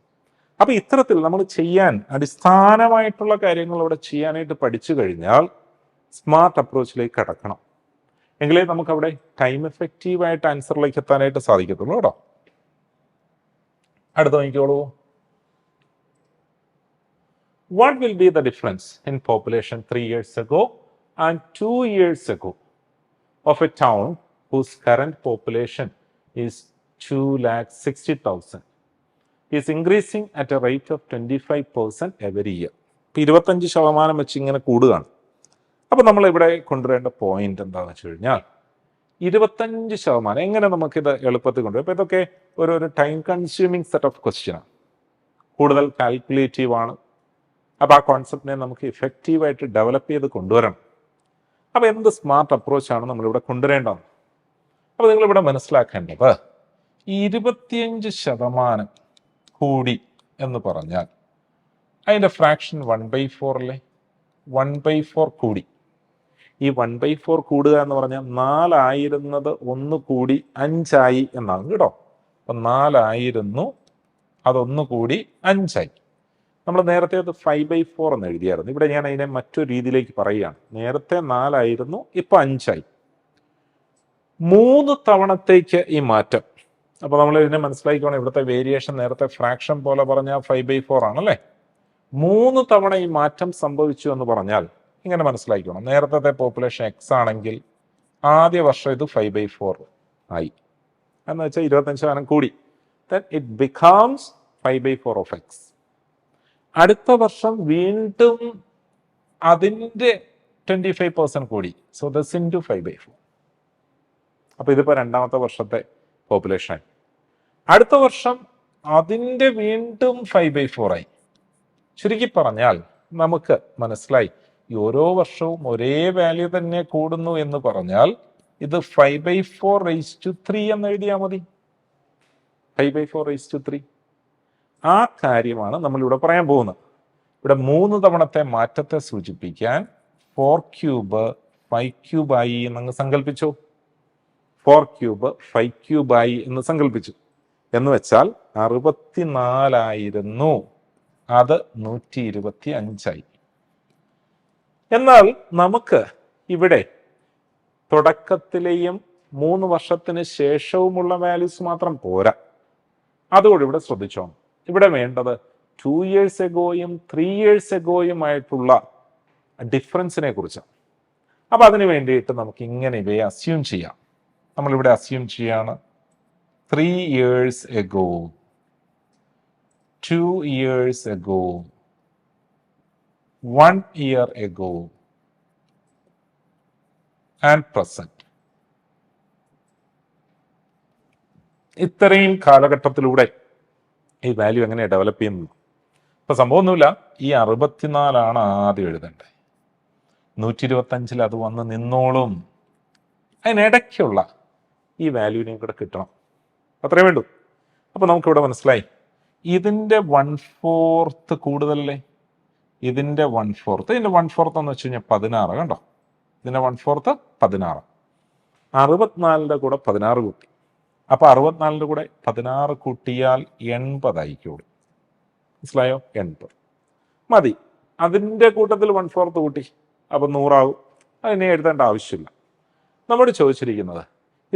അപ്പൊ ഇത്തരത്തിൽ നമ്മൾ ചെയ്യാൻ അടിസ്ഥാനമായിട്ടുള്ള കാര്യങ്ങൾ ഇവിടെ ചെയ്യാനായിട്ട് പഠിച്ചു കഴിഞ്ഞാൽ സ്മാർട്ട് അപ്രോച്ചിലേക്ക് കടക്കണം. എങ്കിലേ നമുക്ക് അവിടെ ടൈം എഫക്റ്റീവായിട്ട് ആൻസറിലേക്ക് എത്താനായിട്ട് സാധിക്കത്തുള്ളൂ കേട്ടോ. അടുത്ത നോക്കിക്കോളൂ. What will be the difference in population 3 years ago and 2 years ago of a town whose current population is 2,60,000 is increasing at a rate of 25% every year? 25% വെച്ച് ഇങ്ങനെ കൂടുകയാണ്. അപ്പം നമ്മൾ ഇവിടെ കൊണ്ടുവരേണ്ട പോയിന്റ് എന്താണെന്ന് വെച്ച് കഴിഞ്ഞാൽ 25% എങ്ങനെ നമുക്കിത് എളുപ്പത്തിൽ കൊണ്ടുവരും. അപ്പോൾ ഇതൊക്കെ ഒരു ടൈം കൺസ്യൂമിങ് സെറ്റ് ഓഫ് ക്വസ്റ്റ്യനാണ്, കൂടുതൽ കാൽക്കുലേറ്റീവ് ആണ്. അപ്പോൾ ആ കോൺസെപ്റ്റിനെ നമുക്ക് ഇഫക്റ്റീവായിട്ട് ഡെവലപ്പ് ചെയ്ത് കൊണ്ടുവരണം. അപ്പോൾ എന്ത് സ്മാർട്ട് അപ്രോച്ചാണ് നമ്മളിവിടെ കൊണ്ടുവരേണ്ടത്? അപ്പോൾ നിങ്ങളിവിടെ മനസ്സിലാക്കേണ്ടത് 25% കൂടി എന്ന് പറഞ്ഞാൽ അതിൻ്റെ ഫ്രാക്ഷൻ 1/4 അല്ലേ. 1/4 കൂടി. ഈ 1/4 കൂടുക എന്ന് പറഞ്ഞാൽ 4 ആയിരുന്നത് 1 കൂടി 5 ആയി എന്നാണ് കേട്ടോ. അപ്പം 4 ആയിരുന്നു, അതൊന്ന് കൂടി 5 ആയി. നമ്മൾ നേരത്തെ അത് 5/4 എന്ന് എഴുതിയായിരുന്നു. ഇവിടെ ഞാൻ അതിനെ മറ്റൊരു രീതിയിലേക്ക് പറയുകയാണ്. നേരത്തെ 4 ആയിരുന്നു, ഇപ്പം 5 ആയി. 3 തവണത്തേക്ക് ഈ മാറ്റം. അപ്പോൾ നമ്മൾ ഇതിനെ മനസ്സിലാക്കിക്കോണം. ഇവിടുത്തെ വേരിയേഷൻ നേരത്തെ ഫ്രാക്ഷൻ പോലെ പറഞ്ഞാൽ 5/4 ആണല്ലേ. 3 തവണ ഈ മാറ്റം സംഭവിച്ചു എന്ന് പറഞ്ഞാൽ ഇങ്ങനെ മനസ്സിലാക്കണം. നേരത്തെ പോപ്പുലേഷൻ എക്സ് ആണെങ്കിൽ ആദ്യ വർഷം ഇത് 5/4 ആയി എന്ന് വെച്ചാൽ 25% കൂടി. then it becomes 5/4 of x. അടുത്ത വർഷം വീണ്ടും അതിൻ്റെ 25% കൂടി. So this into 5/4. അപ്പോൾ ഇതിപ്പോൾ രണ്ടാമത്തെ വർഷത്തെ പോപ്പുലേഷൻ. അടുത്ത വർഷം അതിൻ്റെ വീണ്ടും 5/4 ആയി. ചുരുക്കി പറഞ്ഞാൽ നമുക്ക് മനസ്സിലായി ഈ ഓരോ വർഷവും ഒരേ വാല്യൂ തന്നെ കൂടുന്നു എന്ന് പറഞ്ഞാൽ ഇത് 5/4 എന്ന് എഴുതിയാൽ മതി. 5/4 ആ കാര്യമാണ് നമ്മളിവിടെ പറയാൻ പോകുന്നത്. ഇവിടെ 3 തവണത്തെ മാറ്റത്തെ സൂചിപ്പിക്കാൻ 4³ 5³ ആയി എന്നങ്ങ് സങ്കല്പിച്ചു. 4³ 5³ ആയി എന്ന് സങ്കല്പിച്ചു. എന്ന് വെച്ചാൽ 64 ആയിരുന്നു, അത് 125 ആയി. എന്നാൽ നമുക്ക് ഇവിടെ തുടക്കത്തിലെയും 3 വർഷത്തിന് ശേഷവുമുള്ള വാല്യൂസ് മാത്രം പോരാ. അതുകൊണ്ട് ഇവിടെ ശ്രദ്ധിച്ചോ, ഇവിടെ വേണ്ടത് 2 years എഗോയും 3 years എഗോയുമായിട്ടുള്ള ഡിഫറൻസിനെ കുറിച്ചാണ്. അപ്പം അതിന് വേണ്ടിയിട്ട് നമുക്ക് ഇങ്ങനെ ഇവയെ അസ്യൂം ചെയ്യാം. നമ്മളിവിടെ അസ്യൂം ചെയ്യാണ് 3 years ago, 2 years ago, 1 year ago and present. ഇത്രയും കാലഘട്ടത്തിലൂടെ ഈ വാല്യൂ എങ്ങനെ ഡെവലപ്പ് ചെയ്യുന്നു? ഇപ്പൊ സംഭവമൊന്നുമില്ല, ഈ 64 ആദ്യം എഴുതേണ്ടത്. 125 അത് വന്ന് നിന്നോളും. അതിനിടയ്ക്കുള്ള ഈ വാല്യൂവിനെയും കൂടെ കിട്ടണം, അത്രേ വേണ്ടൂ. അപ്പൊ നമുക്കിവിടെ മനസ്സിലായി ഇതിന്റെ 1/4 കൂടുതലല്ലേ, ഇതിന്റെ 1/4. ഇതിന്റെ 1/4 എന്ന് വെച്ച് കഴിഞ്ഞാൽ 16. കണ്ടോ, ഇതിന്റെ 1/4 16. 64 കൂടെ 16 കൂട്ടി. അപ്പൊ 64 കൂടെ 16 കൂട്ടിയാൽ 80 ആയിക്കോളും. മനസ്സിലായോ? 80 മതി. അതിന്റെ കൂട്ടത്തിൽ 1/4 കൂട്ടി, അപ്പൊ 100 ആവും. അതിനെ എഴുതേണ്ട ആവശ്യമില്ല. നമ്മോട് ചോദിച്ചിരിക്കുന്നത്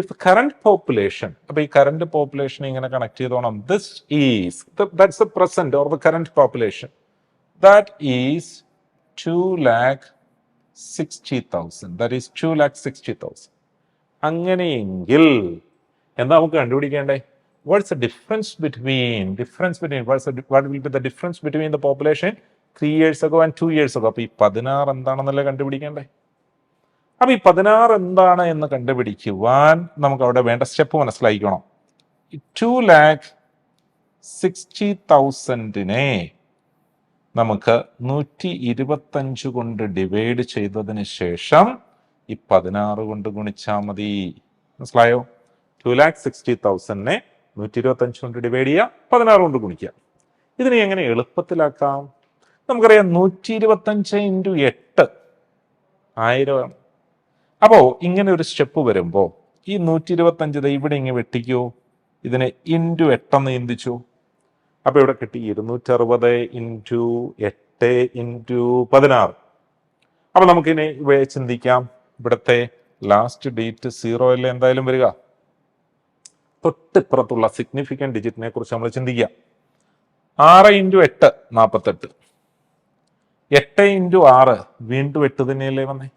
ഇഫ് കറന്റ് പോപ്പുലേഷൻ, അപ്പൊ ഈ കറന്റ് പോപ്പുലേഷൻ ഇങ്ങനെ കണക്ട് ചെയ്തോണം. This is that's the present or the current population, that is 2,60,000. That is 2,60,000. അങ്ങനെയെങ്കിൽ എന്താ നമുക്ക് കണ്ടുപിടിക്കേണ്ടേ? What's the difference between what will be the difference between the population 3 years ago and 2 years ago? അപ്പൊ ഈ 16 എന്താണെന്നല്ലേ കണ്ടുപിടിക്കേണ്ടേ? അപ്പൊ ഈ 16 എന്താണ് എന്ന് കണ്ടുപിടിക്കുവാൻ നമുക്ക് അവിടെ വേണ്ട സ്റ്റെപ്പ് മനസ്സിലാക്കണം. 2,60,000 നമുക്ക് 125 കൊണ്ട് ഡിവൈഡ് ചെയ്തതിന് ശേഷം ഈ 16 കൊണ്ട് ഗുണിച്ചാൽ മതി. മനസ്സിലായോ? 2,60,000 125 കൊണ്ട് ഡിവൈഡ് ചെയ്യുക, 16 കൊണ്ട് ഗുണിക്കുക. ഇതിനെ എങ്ങനെ എളുപ്പത്തിലാക്കാം? നമുക്കറിയാം 125 × 8 1000. അപ്പോ ഇങ്ങനെ ഒരു സ്റ്റെപ്പ് വരുമ്പോ ഈ 125 ഇവിടെ ഇങ്ങനെ വെട്ടിക്കോ, ഇതിനെ × 8 എന്ന് ചിന്തിച്ചു. അപ്പൊ ഇവിടെ കിട്ടി 260 × 8 × 16. അപ്പൊ നമുക്കിനി ചിന്തിക്കാം. ഇവിടുത്തെ ലാസ്റ്റ് ഡേറ്റ് 0 അല്ലേ എന്തായാലും വരിക. തൊട്ടിപ്പുറത്തുള്ള സിഗ്നിഫിക്കന്റ് ഡിജിറ്റിനെ കുറിച്ച് നമ്മൾ ചിന്തിക്കുക. 6 × 8 48, 8 × 6 വീണ്ടും 8 തന്നെയല്ലേ വന്നേ.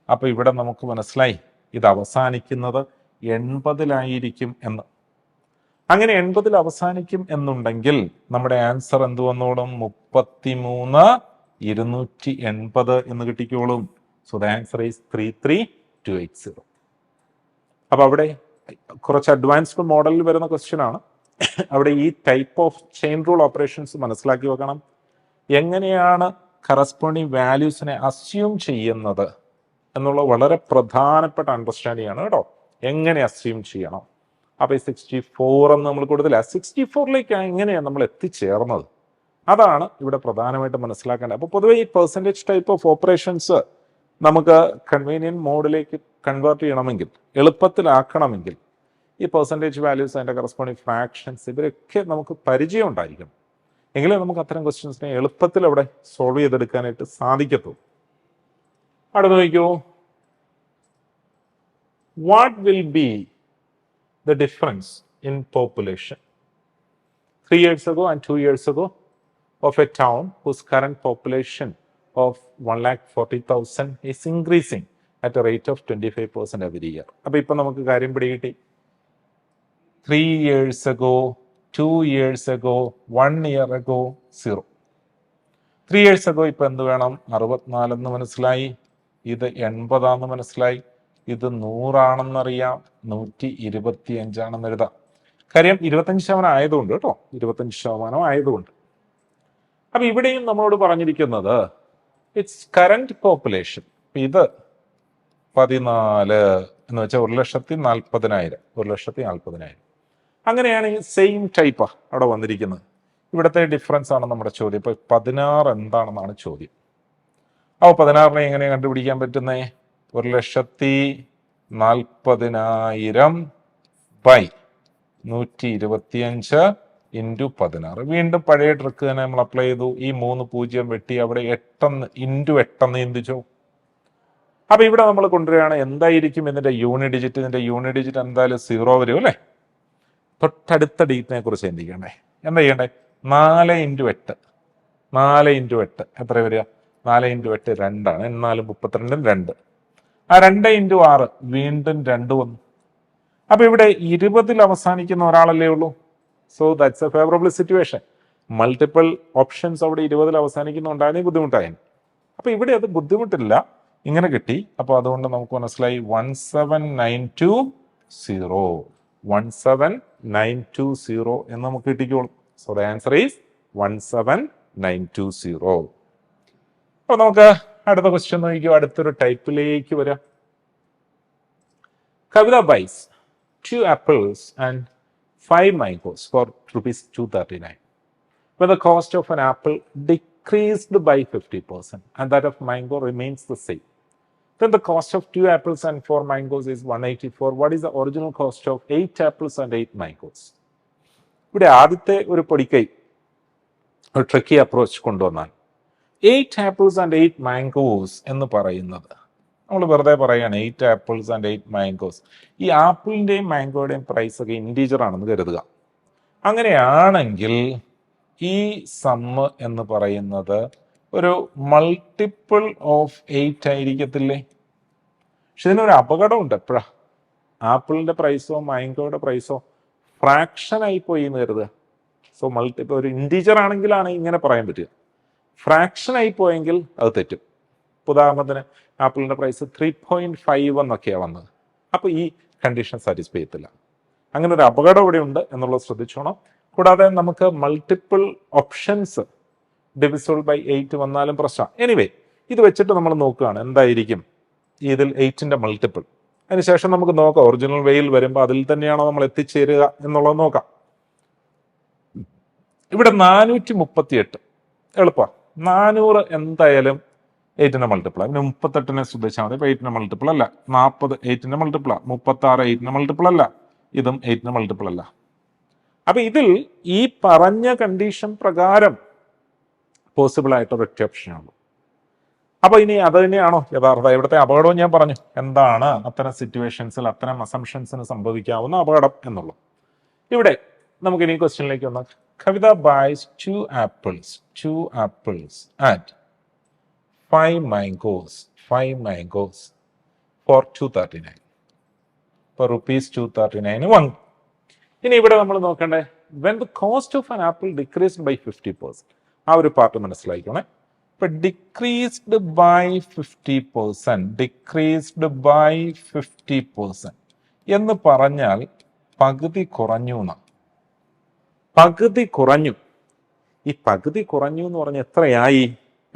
അപ്പൊ ഇവിടെ നമുക്ക് മനസ്സിലായി ഇത് അവസാനിക്കുന്നത് 80-ലായിരിക്കും എന്ന്. അങ്ങനെ 80-ൽ അവസാനിക്കും എന്നുണ്ടെങ്കിൽ നമ്മുടെ ആൻസർ എന്ത് വന്നോളും? 33,280 എന്ന് കിട്ടിക്കോളും. So the answer is 33,280. അപ്പൊ അവിടെ കുറച്ച് അഡ്വാൻസ്ഡ് മോഡലിൽ വരുന്ന ക്വസ്റ്റ്യൻ ആണ്. അവിടെ ഈ type of chain rule operations മനസ്സിലാക്കി വെക്കണം. എങ്ങനെയാണ് കറസ്പോണ്ടിങ് വാല്യൂസിനെ അസ്യൂം ചെയ്യുന്നത് എന്നുള്ള വളരെ പ്രധാനപ്പെട്ട അണ്ടർസ്റ്റാൻഡിംഗ് ആണ് കേട്ടോ. എങ്ങനെ അസ്യൂം ചെയ്യണം? അപ്പൊ ഈ 64 എന്ന് നമ്മൾ കൊടുത്തില്ല, 64ലേക്ക് എങ്ങനെയാണ് നമ്മൾ എത്തിച്ചേർന്നത്? അതാണ് ഇവിടെ പ്രധാനമായിട്ട് മനസ്സിലാക്കേണ്ടത്. അപ്പൊ പൊതുവെ ഈ പെർസെൻറ്റേജ് ടൈപ്പ് ഓഫ് ഓപ്പറേഷൻസ് നമുക്ക് കൺവീനിയൻറ്റ് മോഡിലേക്ക് കൺവേർട്ട് ചെയ്യണമെങ്കിൽ, എളുപ്പത്തിലാക്കണമെങ്കിൽ ഈ പെർസെൻറ്റേജ് വാല്യൂസ്, അതിൻ്റെ കറസ്പോണ്ടിങ് ഫ്രാക്ഷൻസ്, ഇവരൊക്കെ നമുക്ക് പരിചയം ഉണ്ടായിരിക്കണം. എങ്കിലേ നമുക്ക് അത്തരം ക്വസ്റ്റ്യൻസിനെ എളുപ്പത്തിൽ അവിടെ സോൾവ് ചെയ്തെടുക്കാനായിട്ട് സാധിക്കത്തുള്ളൂ. അടുത്ത് നോക്കൂ. What will be the difference in population 3 years ago and 2 years ago of a town whose current population of 1,40,000 is increasing at a rate of 25% every year? അപ്പൊ ഇപ്പൊ നമുക്ക് കാര്യം പിടികിട്ടി. 3 years ago, 2 years ago, 1 year ago, 0. 3 years ago ഇപ്പൊ എന്ത് വേണം? 64 എന്ന് മനസ്സിലായി, ഇത് 80 മനസ്സിലായി, ഇത് 100 125 എഴുതാം. കാര്യം 25% ആയതുകൊണ്ട് കേട്ടോ, 25% ആയതുകൊണ്ട്. അപ്പൊ ഇവിടെയും നമ്മളോട് പറഞ്ഞിരിക്കുന്നത് ഇറ്റ്സ് കറന്റ് പോപ്പുലേഷൻ. ഇത് 14 എന്ന് വെച്ചാൽ 1,40,000. 1,40,000 അങ്ങനെയാണെങ്കിൽ സെയിം ടൈപ്പാ അവിടെ വന്നിരിക്കുന്നത്. ഇവിടുത്തെ ഡിഫറൻസ് ആണ് നമ്മുടെ ചോദ്യം. ഇപ്പൊ 16 എന്താണെന്നാണ് ചോദ്യം. അപ്പോൾ 16 എങ്ങനെ കണ്ടുപിടിക്കാൻ പറ്റുന്നേ? 1,40,000 ബൈ 125 × 16. വീണ്ടും പഴയ ട്രിക്ക് തന്നെ നമ്മൾ അപ്ലൈ ചെയ്തു. ഈ 3 0 വെട്ടി അവിടെ 8 × 8 ചിന്തിച്ചു. അപ്പൊ ഇവിടെ നമ്മൾ കൊണ്ടുവരികയാണ്. എന്തായിരിക്കും ഇതിന്റെ യൂണിറ്റ് ഡിജിറ്റ്? ഇതിന്റെ യൂണിറ്റ് ഡിജിറ്റ് എന്തായാലും 0 വരും അല്ലേ. തൊട്ടടുത്ത ഡേറ്റിനെ കുറിച്ച് ചിന്തിക്കണ്ടേ? എന്താ ചെയ്യണ്ടേ? 4 ഇൻറ്റു 8, 4 ഇൻറ്റു 8 എത്ര വരിക? 4 ഇൻറ്റു 8 2ആണ്. 4 32 2. ആ 2 ഇൻറ്റു 6 വീണ്ടും 2 വന്നു. അപ്പൊ ഇവിടെ 20 അവസാനിക്കുന്ന ഒരാളല്ലേ ഉള്ളൂ. So that's A favourable situation. Multiple options അവിടെ 20 അവസാനിക്കുന്നുണ്ടായിരുന്നെങ്കിൽ ബുദ്ധിമുട്ടായി. അപ്പൊ ഇവിടെ അത് ബുദ്ധിമുട്ടില്ല, ഇങ്ങനെ കിട്ടി. അപ്പോൾ അതുകൊണ്ട് നമുക്ക് മനസ്സിലായി 17920, 17920 എന്ന് നമുക്ക് കിട്ടിക്കോളും. So the answer is 17920. അപ്പൊ നമുക്ക് അടുത്ത ക്വസ്റ്റ്യൻ നോക്കിക്കോ. അടുത്തൊരു ടൈപ്പിലേക്ക് വരാം. കവിത ബൈസ് 2 apples and 5 mangoes for ₹239. When the cost of an apple decreased by 50% and that of mango remains the same, then the cost of 2 apples and 4 mangoes is 184. What is the original cost of 8 apples and 8 mangoes? ഇവിടെ ആദ്യത്തെ ഒരു പൊടിക്കൈ, ഒരു tricky approach കൊണ്ടുവന്നാൽ 8 apples and 8 mangoes എന്ന് പറയുന്നത് നമ്മൾ വെറുതെ പറയാണ് 8 apples and 8 mangoes. ഈ ആപ്പിളിൻ്റെയും മാംഗോയുടെയും പ്രൈസ് ഒക്കെ ഇൻറ്റീജർ ആണെന്ന് കരുതുക. അങ്ങനെയാണെങ്കിൽ ഈ സമ്മ് എന്ന് പറയുന്നത് ഒരു മൾട്ടിപ്പിൾ ഓഫ് 8 ആയിരിക്കത്തില്ലേ? പക്ഷെ ഇതിനൊരു അപകടമുണ്ട്. എപ്പോഴാ ആപ്പിളിൻ്റെ പ്രൈസോ മാംഗോയുടെ പ്രൈസോ ഫ്രാക്ഷൻ ആയി പോയി എന്ന് കരുതുക. സോ മൾട്ടിപ്പിൾ ഒരു ഇൻറ്റീജർ ആണെങ്കിലാണ് ഇങ്ങനെ പറയാൻ പറ്റുക. ഫ്രാക്ഷൻ ആയി പോയെങ്കിൽ അത് തെറ്റും. ഉദാഹരണത്തിന് ആപ്പിളിൻ്റെ പ്രൈസ് 3.5 എന്നൊക്കെയാണ് വന്നത്. അപ്പോൾ ഈ കണ്ടീഷൻ സാറ്റിസ്ഫൈ ചെയ്യത്തില്ല. അങ്ങനെ ഒരു അപകടം ഇവിടെ ഉണ്ട് എന്നുള്ളത് ശ്രദ്ധിച്ചോണം. കൂടാതെ നമുക്ക് മൾട്ടിപ്പിൾ ഓപ്ഷൻസ് ഡിവിസിബിൾ ബൈ 8 വന്നാലും പ്രശ്നമാണ്. എനിവേ, ഇത് വെച്ചിട്ട് നമ്മൾ നോക്കുകയാണ് എന്തായിരിക്കും ഇതിൽ 8ന്റെ മൾട്ടിപ്പിൾ. അതിനുശേഷം നമുക്ക് നോക്കാം ഒറിജിനൽ വേയിൽ വരുമ്പോൾ അതിൽ തന്നെയാണോ നമ്മൾ എത്തിച്ചേരുക എന്നുള്ളത് നോക്കാം. ഇവിടെ 438 എളുപ്പമാണ്. 400 എന്തായാലും 8ന്റെ മൾട്ടിപ്പിൾ. പിന്നെ 38നെ ശ്രദ്ധിച്ചാൽ മതി. 8ന്റെ മൾട്ടിപ്പിൾ അല്ല. 40 8ന്റെ മൾട്ടിപ്പിൾ, 36 8ന്റെ മൾട്ടിപ്പിൾ അല്ല. ഇതും 8ന്റെ മൾട്ടിപ്പിൾ അല്ല. അപ്പൊ ഇതിൽ ഈ പറഞ്ഞ കണ്ടീഷൻ പ്രകാരം പോസിബിൾ ആയിട്ട് ഒരൊറ്റ ഓപ്ഷനാണ്. അപ്പൊ ഇനി അത് തന്നെയാണോ യഥാർത്ഥ? ഇവിടുത്തെ അപകടവും ഞാൻ പറഞ്ഞു. എന്താണ് അത്തരം സിറ്റുവേഷൻസിൽ അത്തരം അസംഷൻസിന് സംഭവിക്കാവുന്ന അപകടം എന്നുള്ളത്. ഇവിടെ നമുക്ക് ഇനി ക്വസ്റ്റ്യനിലേക്ക് വന്നാൽ കവിത ബൈസ് 2 apples and 5 mangoes for $239. For ₹239 വാങ്ങും. ഇനി ഇവിടെ നമ്മൾ നോക്കണ്ടേ when the cost of an apple decreased by 50%. ആ ഒരു പാർട്ട് മനസ്സിലായിക്കോണേ. ഇപ്പൊ ഡിക്രീസ്ഡ് ബൈ 50% എന്ന് പറഞ്ഞാൽ പകുതി കുറഞ്ഞു എന്നാണ്. പകുതി കുറഞ്ഞു. ഈ പകുതി കുറഞ്ഞു എന്ന് പറഞ്ഞാൽ എത്രയായി?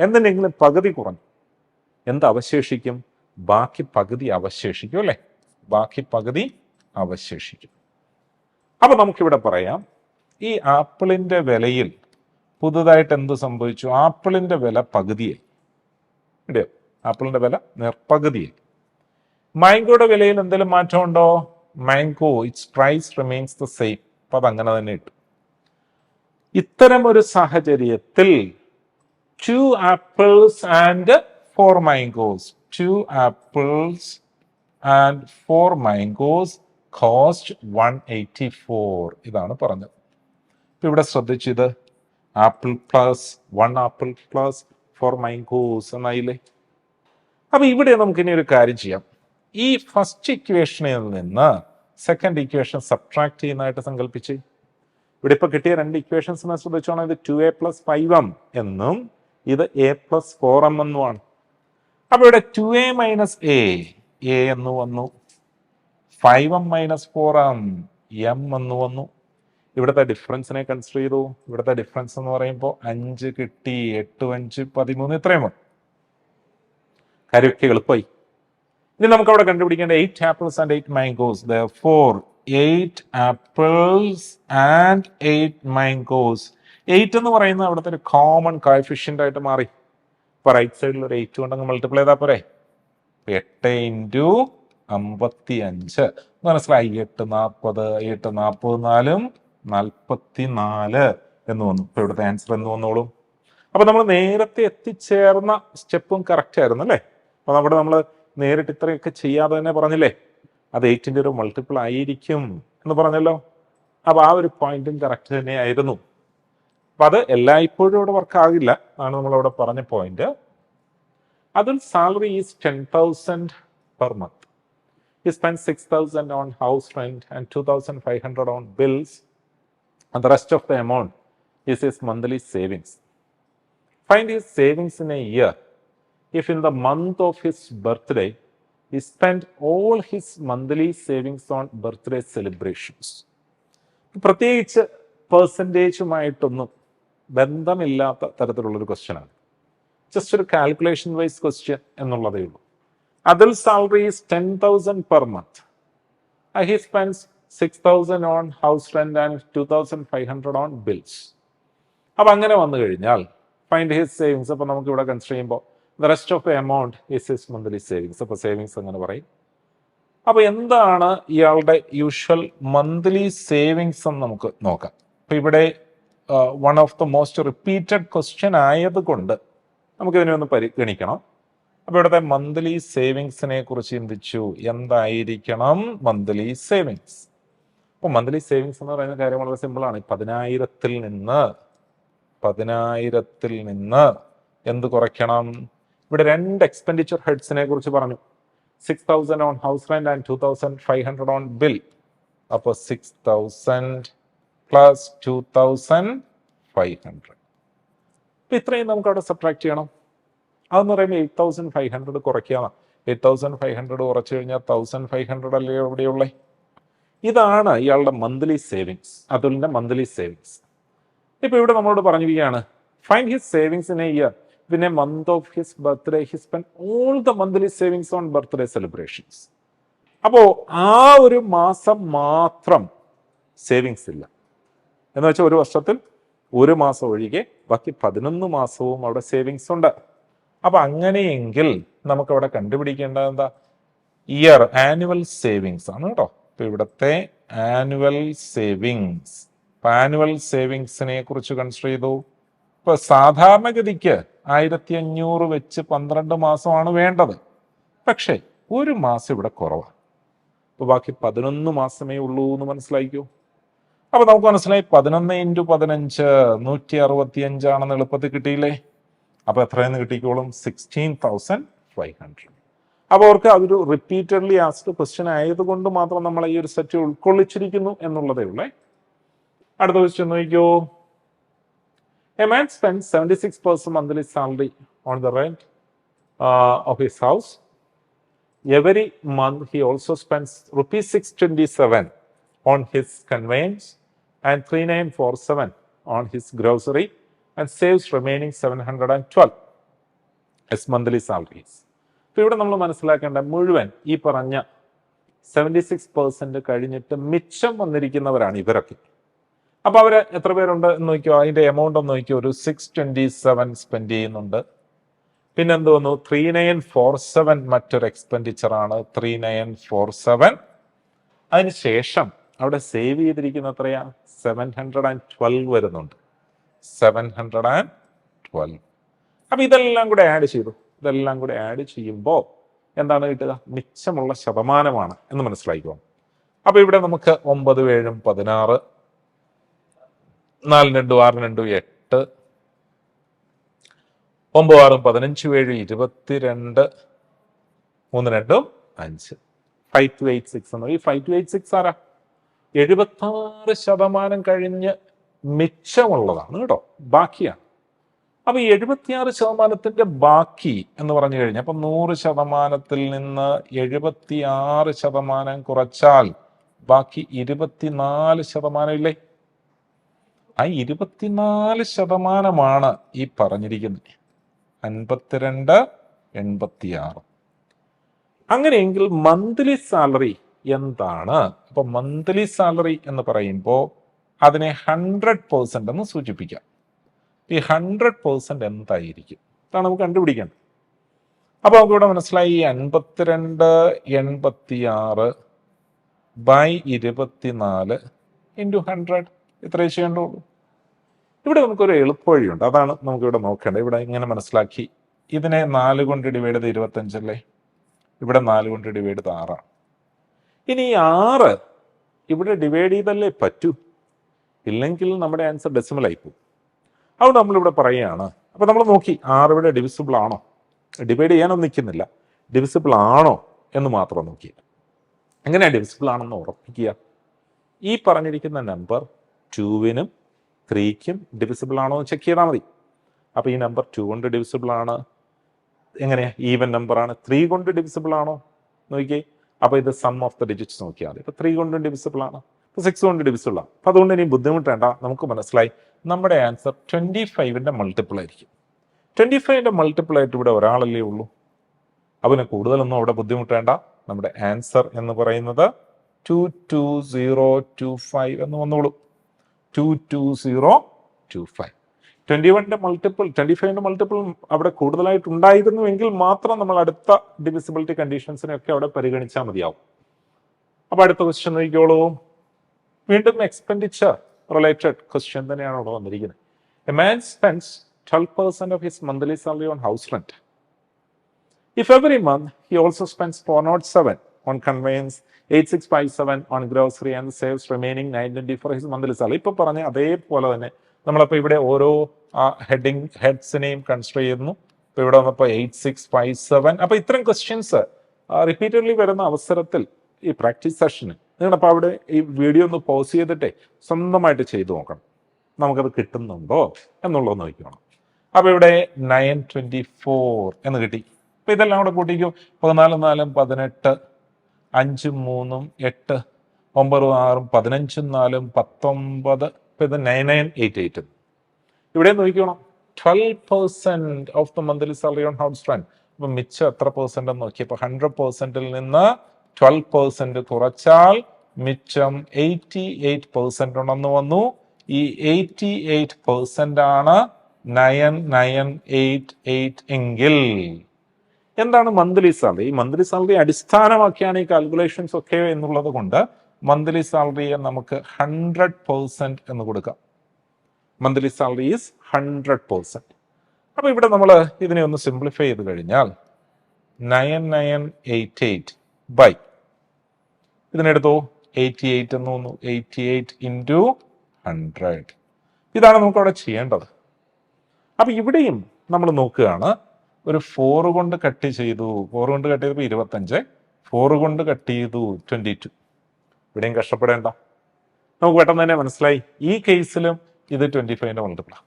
എന്തിനെങ്കിലും പകുതി കുറഞ്ഞു, എന്ത് അവശേഷിക്കും? ബാക്കി പകുതി അവശേഷിക്കും അല്ലേ? ബാക്കി പകുതി അവശേഷിക്കും. അപ്പൊ നമുക്കിവിടെ പറയാം ഈ ആപ്പിളിന്റെ വിലയിൽ പുതുതായിട്ട് എന്ത് സംഭവിച്ചു? ആപ്പിളിന്റെ വില പകുതിയായി. ഇടയോ? ആപ്പിളിന്റെ വില പകുതിയായി. മാംഗോയുടെ വിലയിൽ എന്തെങ്കിലും മാറ്റമുണ്ടോ? Mango it's price remains the same. അപ്പൊ അതങ്ങനെ തന്നെ ഇട്ടു. ഇത്തരം ഒരു സാഹചര്യത്തിൽ 2 apples and 4 mangoes. 2 apples and 4 mangoes cost 184. ഇതാണ് പറഞ്ഞത്. ഇപ്പൊ ഇവിടെ ശ്രദ്ധിച്ചത് apple plus 1 apple plus 4 mangoes എന്നായില്ലേ? അപ്പൊ ഇവിടെ നമുക്ക് ഇനി ഒരു കാര്യം ചെയ്യാം. ഈ ഫസ്റ്റ് ഇക്വേഷനിൽ നിന്ന് സെക്കൻഡ് ഇക്വേഷൻ സബ്ട്രാക്ട് ചെയ്യുന്നതായിട്ട് സങ്കല്പിച്ച് ഇവിടെ ഇപ്പൊ കിട്ടിയ 2 ഇക്വേഷൻസിനെ ശ്രദ്ധിച്ചോണം. ഇത് 2a + 5m എന്നും ഇത് a + 4m എന്നുമാണ്. അപ്പൊ ഇവിടെ 2a - a എന്ന് വന്നു, 5m - 4m m എന്ന് വന്നു. ഇവിടുത്തെ ഡിഫറൻസിനെ കൺസിഡർ ചെയ്തു. ഇവിടുത്തെ ഡിഫറൻസ് എന്ന് പറയുമ്പോൾ 5 കിട്ടി, 8 5 13 ഇത്രയും വന്നു. കാര്യമൊക്കെ എളുപ്പമായി. ഇനി നമുക്ക് അവിടെ കണ്ടുപിടിക്കേണ്ട 8 apples and 8 mangoes. Therefore 8 apples and 8 mangoes. 8 എന്ന് പറയുന്നത് അവിടുത്തെ ഒരു കോമൺ കോഎഫിഷ്യന്റ് ആയിട്ട് മാറി. ഇപ്പൊ റൈറ്റ് സൈഡിൽ ഒരു 8 കൊണ്ടങ്ങ് മൾട്ടിപ്ലൈ ചെയ്താൽ പോരെ? 8 × 55 മനസ്സിലായി. 8 40, 8 44 44 എന്ന് വന്നു. ഇപ്പൊ ഇവിടുത്തെ ആൻസർ എന്ന് വന്നോളും. അപ്പൊ നമ്മൾ നേരത്തെ എത്തിച്ചേർന്ന സ്റ്റെപ്പും കറക്റ്റ് ആയിരുന്നു അല്ലേ? അപ്പൊ നമ്മുടെ നമ്മൾ നേരിട്ട് ഇത്രയൊക്കെ ചെയ്യാതെ തന്നെ പറഞ്ഞില്ലേ അത് 8ന്റെ ഒരു മൾട്ടിപ്പിൾ ആയിരിക്കും എന്ന് പറഞ്ഞല്ലോ. അപ്പൊ ആ ഒരു പോയിന്റും കറക്റ്റ് തന്നെയായിരുന്നു. അപ്പം അത് എല്ലായ്പ്പോഴും ഇവിടെ വർക്ക് ആകില്ല ആണ് നമ്മളവിടെ പറഞ്ഞ പോയിന്റ്. അതിൽ salary is 10,000 per month. He spends 6,000 on house rent and 2,500 on bills, and the rest of the amount is his monthly savings. Find his savings in a year. If in the month of his birthday, he spent all his monthly savings on birthday celebrations. പ്രത്യേകിച്ച് പെർസെൻറ്റേജുമായിട്ടൊന്നും ബന്ധമില്ലാത്ത തരത്തിലുള്ളൊരു ക്വസ്റ്റ്യനാണ്. Just ഒരു calculation vice question എന്നുള്ളതേ ഉള്ളൂ. അതിൽ salary is 10,000 per month. He spends 6,000 on house rent and 2,500 on bills. അപ്പം അങ്ങനെ വന്നു കഴിഞ്ഞാൽ ഫൈൻഡ് ഹിസ് സേവിങ്സ്. അപ്പോൾ നമുക്ക് ഇവിടെ കൺസിഡർ ചെയ്യുമ്പോൾ the rest of the amount is his monthly savings. അപ്പോൾ സേവിങ്സ് അങ്ങനെ പറയും. അപ്പോൾ എന്താണ് ഇയാളുടെ യൂഷ്വൽ മന്ത്ലി സേവിങ്സ് എന്ന് നമുക്ക് നോക്കാം. അപ്പോൾ ഇവിടെ one of the most repeated question ആയതുകൊണ്ട് നമുക്കിതിനെ ഒന്ന് പരിഗണിക്കണം. അപ്പോൾ ഇവിടുത്തെ മന്ത്ലി സേവിങ്സിനെ കുറിച്ച് ചിന്തിച്ചു. എന്തായിരിക്കണം മന്ത്ലി സേവിങ്സ്? അപ്പോൾ മന്ത്ലി സേവിങ്സ് എന്ന് പറയുന്ന കാര്യം വളരെ സിമ്പിളാണ്. 10,000-ൽ നിന്ന് എന്ത് കുറയ്ക്കണം? ഇവിടെ രണ്ട് എക്സ്പെൻഡിച്ചർ ഹെഡ്സിനെ കുറിച്ച് പറഞ്ഞു. 6,000 on house rent and 2,500 on bill. അപ്പോൾ 6,000 പ്ലസ് 2,500. ഇപ്പം ഇത്രയും നമുക്ക് അവിടെ സബ്ട്രാക്ട് ചെയ്യണം. അതെന്ന് പറയുമ്പോൾ 8,500 കുറയ്ക്കുക. 8,500 കുറച്ച് കഴിഞ്ഞാൽ 1,500 അല്ലേ എവിടെയുള്ളേ? ഇതാണ് ഇയാളുടെ മന്ത്ലി സേവിങ്സ്, അതുലിന്റെ മന്ത്ലി സേവിങ്സ്. ഇപ്പൊ ഇവിടെ നമ്മളോട് പറഞ്ഞിരിക്കുകയാണ് find his savings in a year. പിന്നെ month of his birthday he spend all the monthly savings on birthday celebrations. അപ്പോ ആ ഒരു മാസം മാത്രം സേവിങ്സ് ഇല്ല എന്ന് വെച്ചാൽ ഒരു വർഷത്തിൽ ഒരു മാസം ഒഴികെ ബാക്കി 11 മാസവും അവിടെ സേവിങ്സ് ഉണ്ട്. അപ്പൊ അങ്ങനെയെങ്കിൽ നമുക്ക് അവിടെ കണ്ടുപിടിക്കേണ്ടത് എന്താ? ഇയർ ആനുവൽ സേവിങ്സ് ആണ് കേട്ടോ. ഇപ്പൊ ഇവിടുത്തെ ആനുവൽ സേവിങ്സ്. ആനുവൽ സേവിങ്സിനെ കുറിച്ച് കൺസിഡർ ചെയ്തു. ഇപ്പൊ സാധാരണഗതിക്ക് 1,500 വെച്ച് 12 മാസമാണ് വേണ്ടത്. പക്ഷേ ഒരു മാസം ഇവിടെ കുറവാണ്. ഇപ്പൊ ബാക്കി 11 മാസമേ ഉള്ളൂ എന്ന് മനസ്സിലാക്കിയോ? അപ്പൊ നമുക്ക് മനസ്സിലായി 11 × 15 165 ആണെന്ന് എളുപ്പത്തിൽ കിട്ടിയില്ലേ? അപ്പൊ എത്രയെന്ന് കിട്ടിക്കോളും? 16,500. അപ്പോൾ അവർക്ക് അതൊരു റിപ്പീറ്റഡ്ലി ആസ്ക്ഡ് ക്വസ്റ്റ്യൻ ആയതുകൊണ്ട് മാത്രം നമ്മൾ ഈ ഒരു സെറ്റ് ഉൾക്കൊള്ളിച്ചിരിക്കുന്നു എന്നുള്ളതേ ഉള്ളേ. അടുത്ത ക്വസ്റ്റ്യൻ നോക്കിക്കോ. A man spend 76% monthly salary on the rent of his house. Every month he also spends ₹627 on his conveyance and 3,947 on his grocery and saves remaining 712 as monthly salaries. ഇപ്പൊ ഇവിടെ നമ്മൾ മനസ്സിലാക്കേണ്ട മുഴുവൻ ഈ പറഞ്ഞ 76% കഴിഞ്ഞിട്ട് മിച്ചം വന്നിരിക്കുന്നവരാണ് ഇവരൊക്കെ. അപ്പൊ അവര് എത്ര പേരുണ്ട് എന്ന് നോക്കിയോ? അതിന്റെ എമൗണ്ട് ഒന്ന് നോക്കിയോ? ഒരു 627 സ്പെൻഡ് ചെയ്യുന്നുണ്ട്. പിന്നെ എന്ത് വന്നു? 3,947 മറ്റൊരു എക്സ്പെൻഡിച്ചർ ആണ്. 3,947. അതിനുശേഷം അവിടെ സേവ് ചെയ്തിരിക്കുന്ന എത്രയാ? 712 വരുന്നുണ്ട്. 712. അപ്പൊ ഇതെല്ലാം കൂടെ ആഡ് ചെയ്തു. ഇതെല്ലാം കൂടെ ആഡ് ചെയ്യുമ്പോൾ എന്താണ് കിട്ടുക? മിച്ചമുള്ള ശതമാനമാണ് എന്ന് മനസ്സിലാക്കുക. അപ്പൊ ഇവിടെ നമുക്ക് 9 7 16, 4 2 6 2 8, 9 6 15 7 22, 3 2 5, 5,286 എന്ന്. ഈ 5,286 ആരാ? 76% കഴിഞ്ഞ് മിച്ചമുള്ളതാണ് കേട്ടോ, ബാക്കിയാണ്. അപ്പൊ ഈ 76% ബാക്കി എന്ന് പറഞ്ഞു കഴിഞ്ഞാൽ അപ്പൊ 100%-ൽ നിന്ന് 76% കുറച്ചാൽ ബാക്കി 24% ഇല്ലേ? ആ 24% ഈ പറഞ്ഞിരിക്കുന്നത് 52 86. അങ്ങനെയെങ്കിൽ മന്ത്ലി സാലറി എന്താണ്? അപ്പൊ മന്ത്ലി സാലറി എന്ന് പറയുമ്പോൾ അതിനെ 100% എന്ന് സൂചിപ്പിക്കാം. ഈ 100% എന്തായിരിക്കും? അതാണ് നമുക്ക് കണ്ടുപിടിക്കേണ്ടത്. അപ്പൊ നമുക്ക് ഇവിടെ മനസ്സിലായി 52 86 ബൈ 24 ഇൻറ്റു 100 ഇത്രയേ ചെയ്യേണ്ടുള്ളൂ. ഇവിടെ നമുക്കൊരു എളുപ്പവഴിയുണ്ട്, അതാണ് നമുക്കിവിടെ നോക്കേണ്ടത്. ഇവിടെ ഇങ്ങനെ മനസ്സിലാക്കി ഇതിനെ 4 കൊണ്ട് ഡിവൈഡ് ചെയ്ത് 25 അല്ലേ? ഇവിടെ 4 കൊണ്ട് ഡിവൈഡ് ചെയ്ത് 6 ആണ്. ഇനി ഈ 6 ഇവിടെ ഡിവൈഡ് ചെയ്തല്ലേ പറ്റൂ, ഇല്ലെങ്കിൽ നമ്മുടെ ആൻസർ ഡെസിമൽ ആയി പോകും. അതുകൊണ്ട് നമ്മളിവിടെ പറയുകയാണ്. അപ്പോൾ നമ്മൾ നോക്കി 6 ഇവിടെ ഡിവിസിബിൾ ആണോ, ഡിവൈഡ് ചെയ്യാനൊന്നും നിൽക്കുന്നില്ല, ഡിവിസിബിൾ ആണോ എന്ന് മാത്രം നോക്കി. എങ്ങനെയാണ് ഡിവിസിബിൾ ആണെന്ന് ഉറപ്പിക്കുക? ഈ പറഞ്ഞിരിക്കുന്ന നമ്പർ 2-നും 3-ക്കും ഡിവിസിബിൾ ആണോ എന്ന് ചെക്ക് ചെയ്താൽ മതി. അപ്പോൾ ഈ നമ്പർ 2 കൊണ്ട് ഡിവിസിബിൾ ആണ്. എങ്ങനെയാണ്? ഈവൻ നമ്പറാണ്. 3 കൊണ്ട് ഡിവിസിബിൾ ആണോ നോക്കിയേ. അപ്പോൾ ഇത് സം ഓഫ് ദ ഡിജിറ്റ്സ് നോക്കിയാൽ മതി. ഇപ്പോൾ 3 കൊണ്ട് ഡിവിസിബിൾ ആണ്, ഇപ്പോൾ 6 കൊണ്ട് ഡിവിസിബിൾ ആണ്. അപ്പോൾ അതുകൊണ്ട് ഇനി ബുദ്ധിമുട്ടേണ്ട, നമുക്ക് മനസ്സിലായി നമ്മുടെ ആൻസർ 25ന്റെ മൾട്ടിപ്പിൾ ആയിരിക്കും. 25ന്റെ മൾട്ടിപ്പിൾ ആയിട്ട് ഇവിടെ ഒരാളല്ലേ ഉള്ളൂ. അതിന് കൂടുതലൊന്നും അവിടെ ബുദ്ധിമുട്ടേണ്ട. നമ്മുടെ ആൻസർ എന്ന് പറയുന്നത് 22025 എന്ന് വന്നോളൂ. 22025. 21ന്റെ മൾട്ടിപ്പിൾ 25ന്റെ മൾട്ടിപ്പിൾ അവിടെ കൂടുതലായിട്ട് ഉണ്ടായിരുന്നുവെങ്കിൽ മാത്രം നമ്മൾ അടുത്ത ഡിവിസിബിലിറ്റി കണ്ടീഷൻസിനെയൊക്കെ അവിടെ പരിഗണിച്ചാൽ മതിയാവും. അപ്പൊ അടുത്ത ക്വസ്റ്റ്യൻ നോക്കിക്കോളൂ. വീണ്ടും എക്സ്പെൻഡിച്ചർ റിലേറ്റഡ് ക്വസ്റ്റ്യൻ തന്നെയാണ് അവിടെ വന്നിരിക്കുന്നത്. A man spends 12% of his monthly salary on house rent. If every month he also spends 407 on conveyance, 8657 on grocery and saves remaining 920 for his monthly salary. ഇപ്പൊ പറഞ്ഞ അതേപോലെ തന്നെ നമ്മളപ്പോൾ ഇവിടെ ഓരോ ഹെഡ്സിനെയും കൺസിഡർ ചെയ്യുന്നു. ഇപ്പോൾ ഇവിടെ വന്നപ്പോൾ 8657. അപ്പോൾ ഇത്തരം ക്വസ്റ്റ്യൻസ് റിപ്പീറ്റഡ്ലി വരുന്ന അവസരത്തിൽ ഈ പ്രാക്ടീസ് സെഷന് നിങ്ങളപ്പോൾ അവിടെ ഈ വീഡിയോ ഒന്ന് പോസ് ചെയ്തിട്ടേ സ്വന്തമായിട്ട് ചെയ്തു നോക്കണം, നമുക്കത് കിട്ടുന്നുണ്ടോ എന്നുള്ളത് നോക്കണം. അപ്പോൾ ഇവിടെ 924 എന്ന് കിട്ടി. അപ്പോൾ ഇതെല്ലാം കൂടെ കൂട്ടിക്കും. 14 4 18, 5 3 8, 9 6 15 4 19. ഇപ്പോൾ ഇത് 9988. ഇവിടെ നോക്കിക്കണം 12% of the monthly salary on house rent. അപ്പം മിച്ചം എത്ര പെർസെന്റ് എന്ന് നോക്കിയപ്പോൾ 100%ൽ നിന്ന് 12% കുറച്ചാൽ മിച്ചം 88% ഉണ്ടെന്ന് വന്നു. ഈ 88% ആണ് 9988 എങ്കിൽ എന്താണ് മന്ത്ലി സാലറി? ഈ മന്ത്ലി സാലറി അടിസ്ഥാനമാക്കിയാണ് ഈ കാൽക്കുലേഷൻസ് ഒക്കെ എന്നുള്ളത് കൊണ്ട് മന്ത്ലി സാലറിയെ നമുക്ക് 100% എന്ന് കൊടുക്കാം. Monthly salary is 100%. അപ്പൊ ഇവിടെ നമ്മൾ ഇതിനെ ഒന്ന് സിംപ്ലിഫൈ ചെയ്ത് കഴിഞ്ഞാൽ 9988 ബൈ ഇതിനെടുത്തോ 88 എന്ന് തോന്നുന്നു. 88 ഇൻറ്റു 100. ഇതാണ് നമുക്ക് അവിടെ ചെയ്യേണ്ടത്. അപ്പൊ ഇവിടെയും നമ്മൾ നോക്കുകയാണ്, ഒരു 4 കൊണ്ട് കട്ട് ചെയ്തു. 4 കൊണ്ട് കട്ട് ചെയ്തപ്പോൾ 25, 4 കൊണ്ട് കട്ട് ചെയ്തു 22. ഇവിടെയും കഷ്ടപ്പെടേണ്ട, നമുക്ക് പെട്ടെന്ന് തന്നെ മനസ്സിലായി. ഈ കേസിലും ഇത് 25ന്റെ മൾട്ടിപ്പിളാണ്.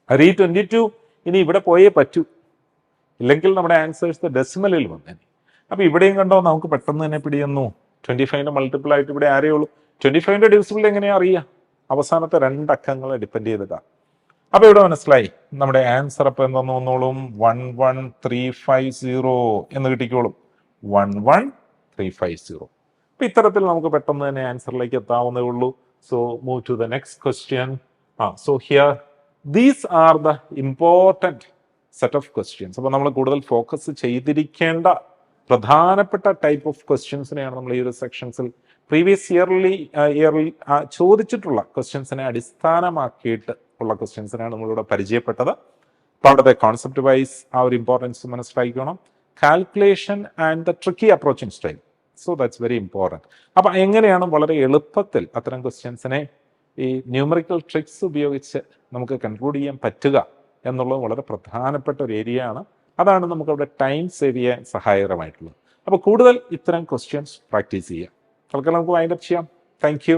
അത് ഈ 22 ഇനി ഇവിടെ പോയേ പറ്റൂ, ഇല്ലെങ്കിൽ നമ്മുടെ ആൻസേഴ്സ് ഡെസിമലിൽ വന്നേനെ. അപ്പൊ ഇവിടെയും കണ്ടോ, നമുക്ക് പെട്ടെന്ന് തന്നെ പിടിയുന്നു. 25ന്റെ മൾട്ടിപ്പിൾ ആയിട്ട് ഇവിടെ ആരേ ഉള്ളൂ. 25ന്റെ ഡിവിസിബിൾ എങ്ങനെയാ അറിയുക? അവസാനത്തെ 2 അക്കങ്ങളെ ഡിപ്പെൻഡ് ചെയ്തിട്ടാണ്. അപ്പൊ ഇവിടെ മനസ്സിലായി നമ്മുടെ ആൻസർ അപ്പൊ എന്താന്ന് വന്നോളും 11350 എന്ന് കിട്ടിക്കോളും. 11350. അപ്പൊ ഇത്തരത്തിൽ നമുക്ക് പെട്ടെന്ന് തന്നെ ആൻസറിലേക്ക് എത്താവുന്നേ ഉള്ളൂ. So move to the next question. So here these are the important set of questions. അപ്പൊ നമ്മൾ കൂടുതൽ ഫോക്കസ് ചെയ്തിരിക്കേണ്ട പ്രധാനപ്പെട്ട ടൈപ്പ് ഓഫ് ക്വസ്റ്റ്യൻസിനെയാണ് നമ്മൾ ഈ ഒരു സെക്ഷൻസിൽ പ്രീവിയസ് ഇയർലി ചോദിച്ചിട്ടുള്ള ക്വസ്റ്റ്യൻസിനെ അടിസ്ഥാനമാക്കിയിട്ട് ഉള്ള ക്വസ്റ്റ്യൻസിനാണ് നമ്മളിവിടെ പരിചയപ്പെട്ടത്. അപ്പോൾ അവിടുത്തെ കോൺസെപ്റ്റ് വൈസ് ആ ഒരു ഇമ്പോർട്ടൻസ് മനസ്സിലാക്കണം. Calculation and the tricky approaching style, so that's very important. അപ്പം എങ്ങനെയാണ് വളരെ എളുപ്പത്തിൽ അത്തരം ക്വസ്റ്റ്യൻസിനെ ഈ ന്യൂമറിക്കൽ ട്രിക്സ് ഉപയോഗിച്ച് നമുക്ക് കൺക്ലൂഡ് ചെയ്യാൻ പറ്റുക എന്നുള്ളത് വളരെ പ്രധാനപ്പെട്ട ഒരു ഏരിയ ആണ്. അതാണ് നമുക്കവിടെ ടൈം സേവ് ചെയ്യാൻ സഹായകരമായിട്ടുള്ളത്. അപ്പോൾ കൂടുതൽ ഇത്തരം ക്വസ്റ്റ്യൻസ് പ്രാക്ടീസ് ചെയ്യാം. തൽക്കാലം നമുക്ക് വൈൻഡപ്പ് ചെയ്യാം. Thank you.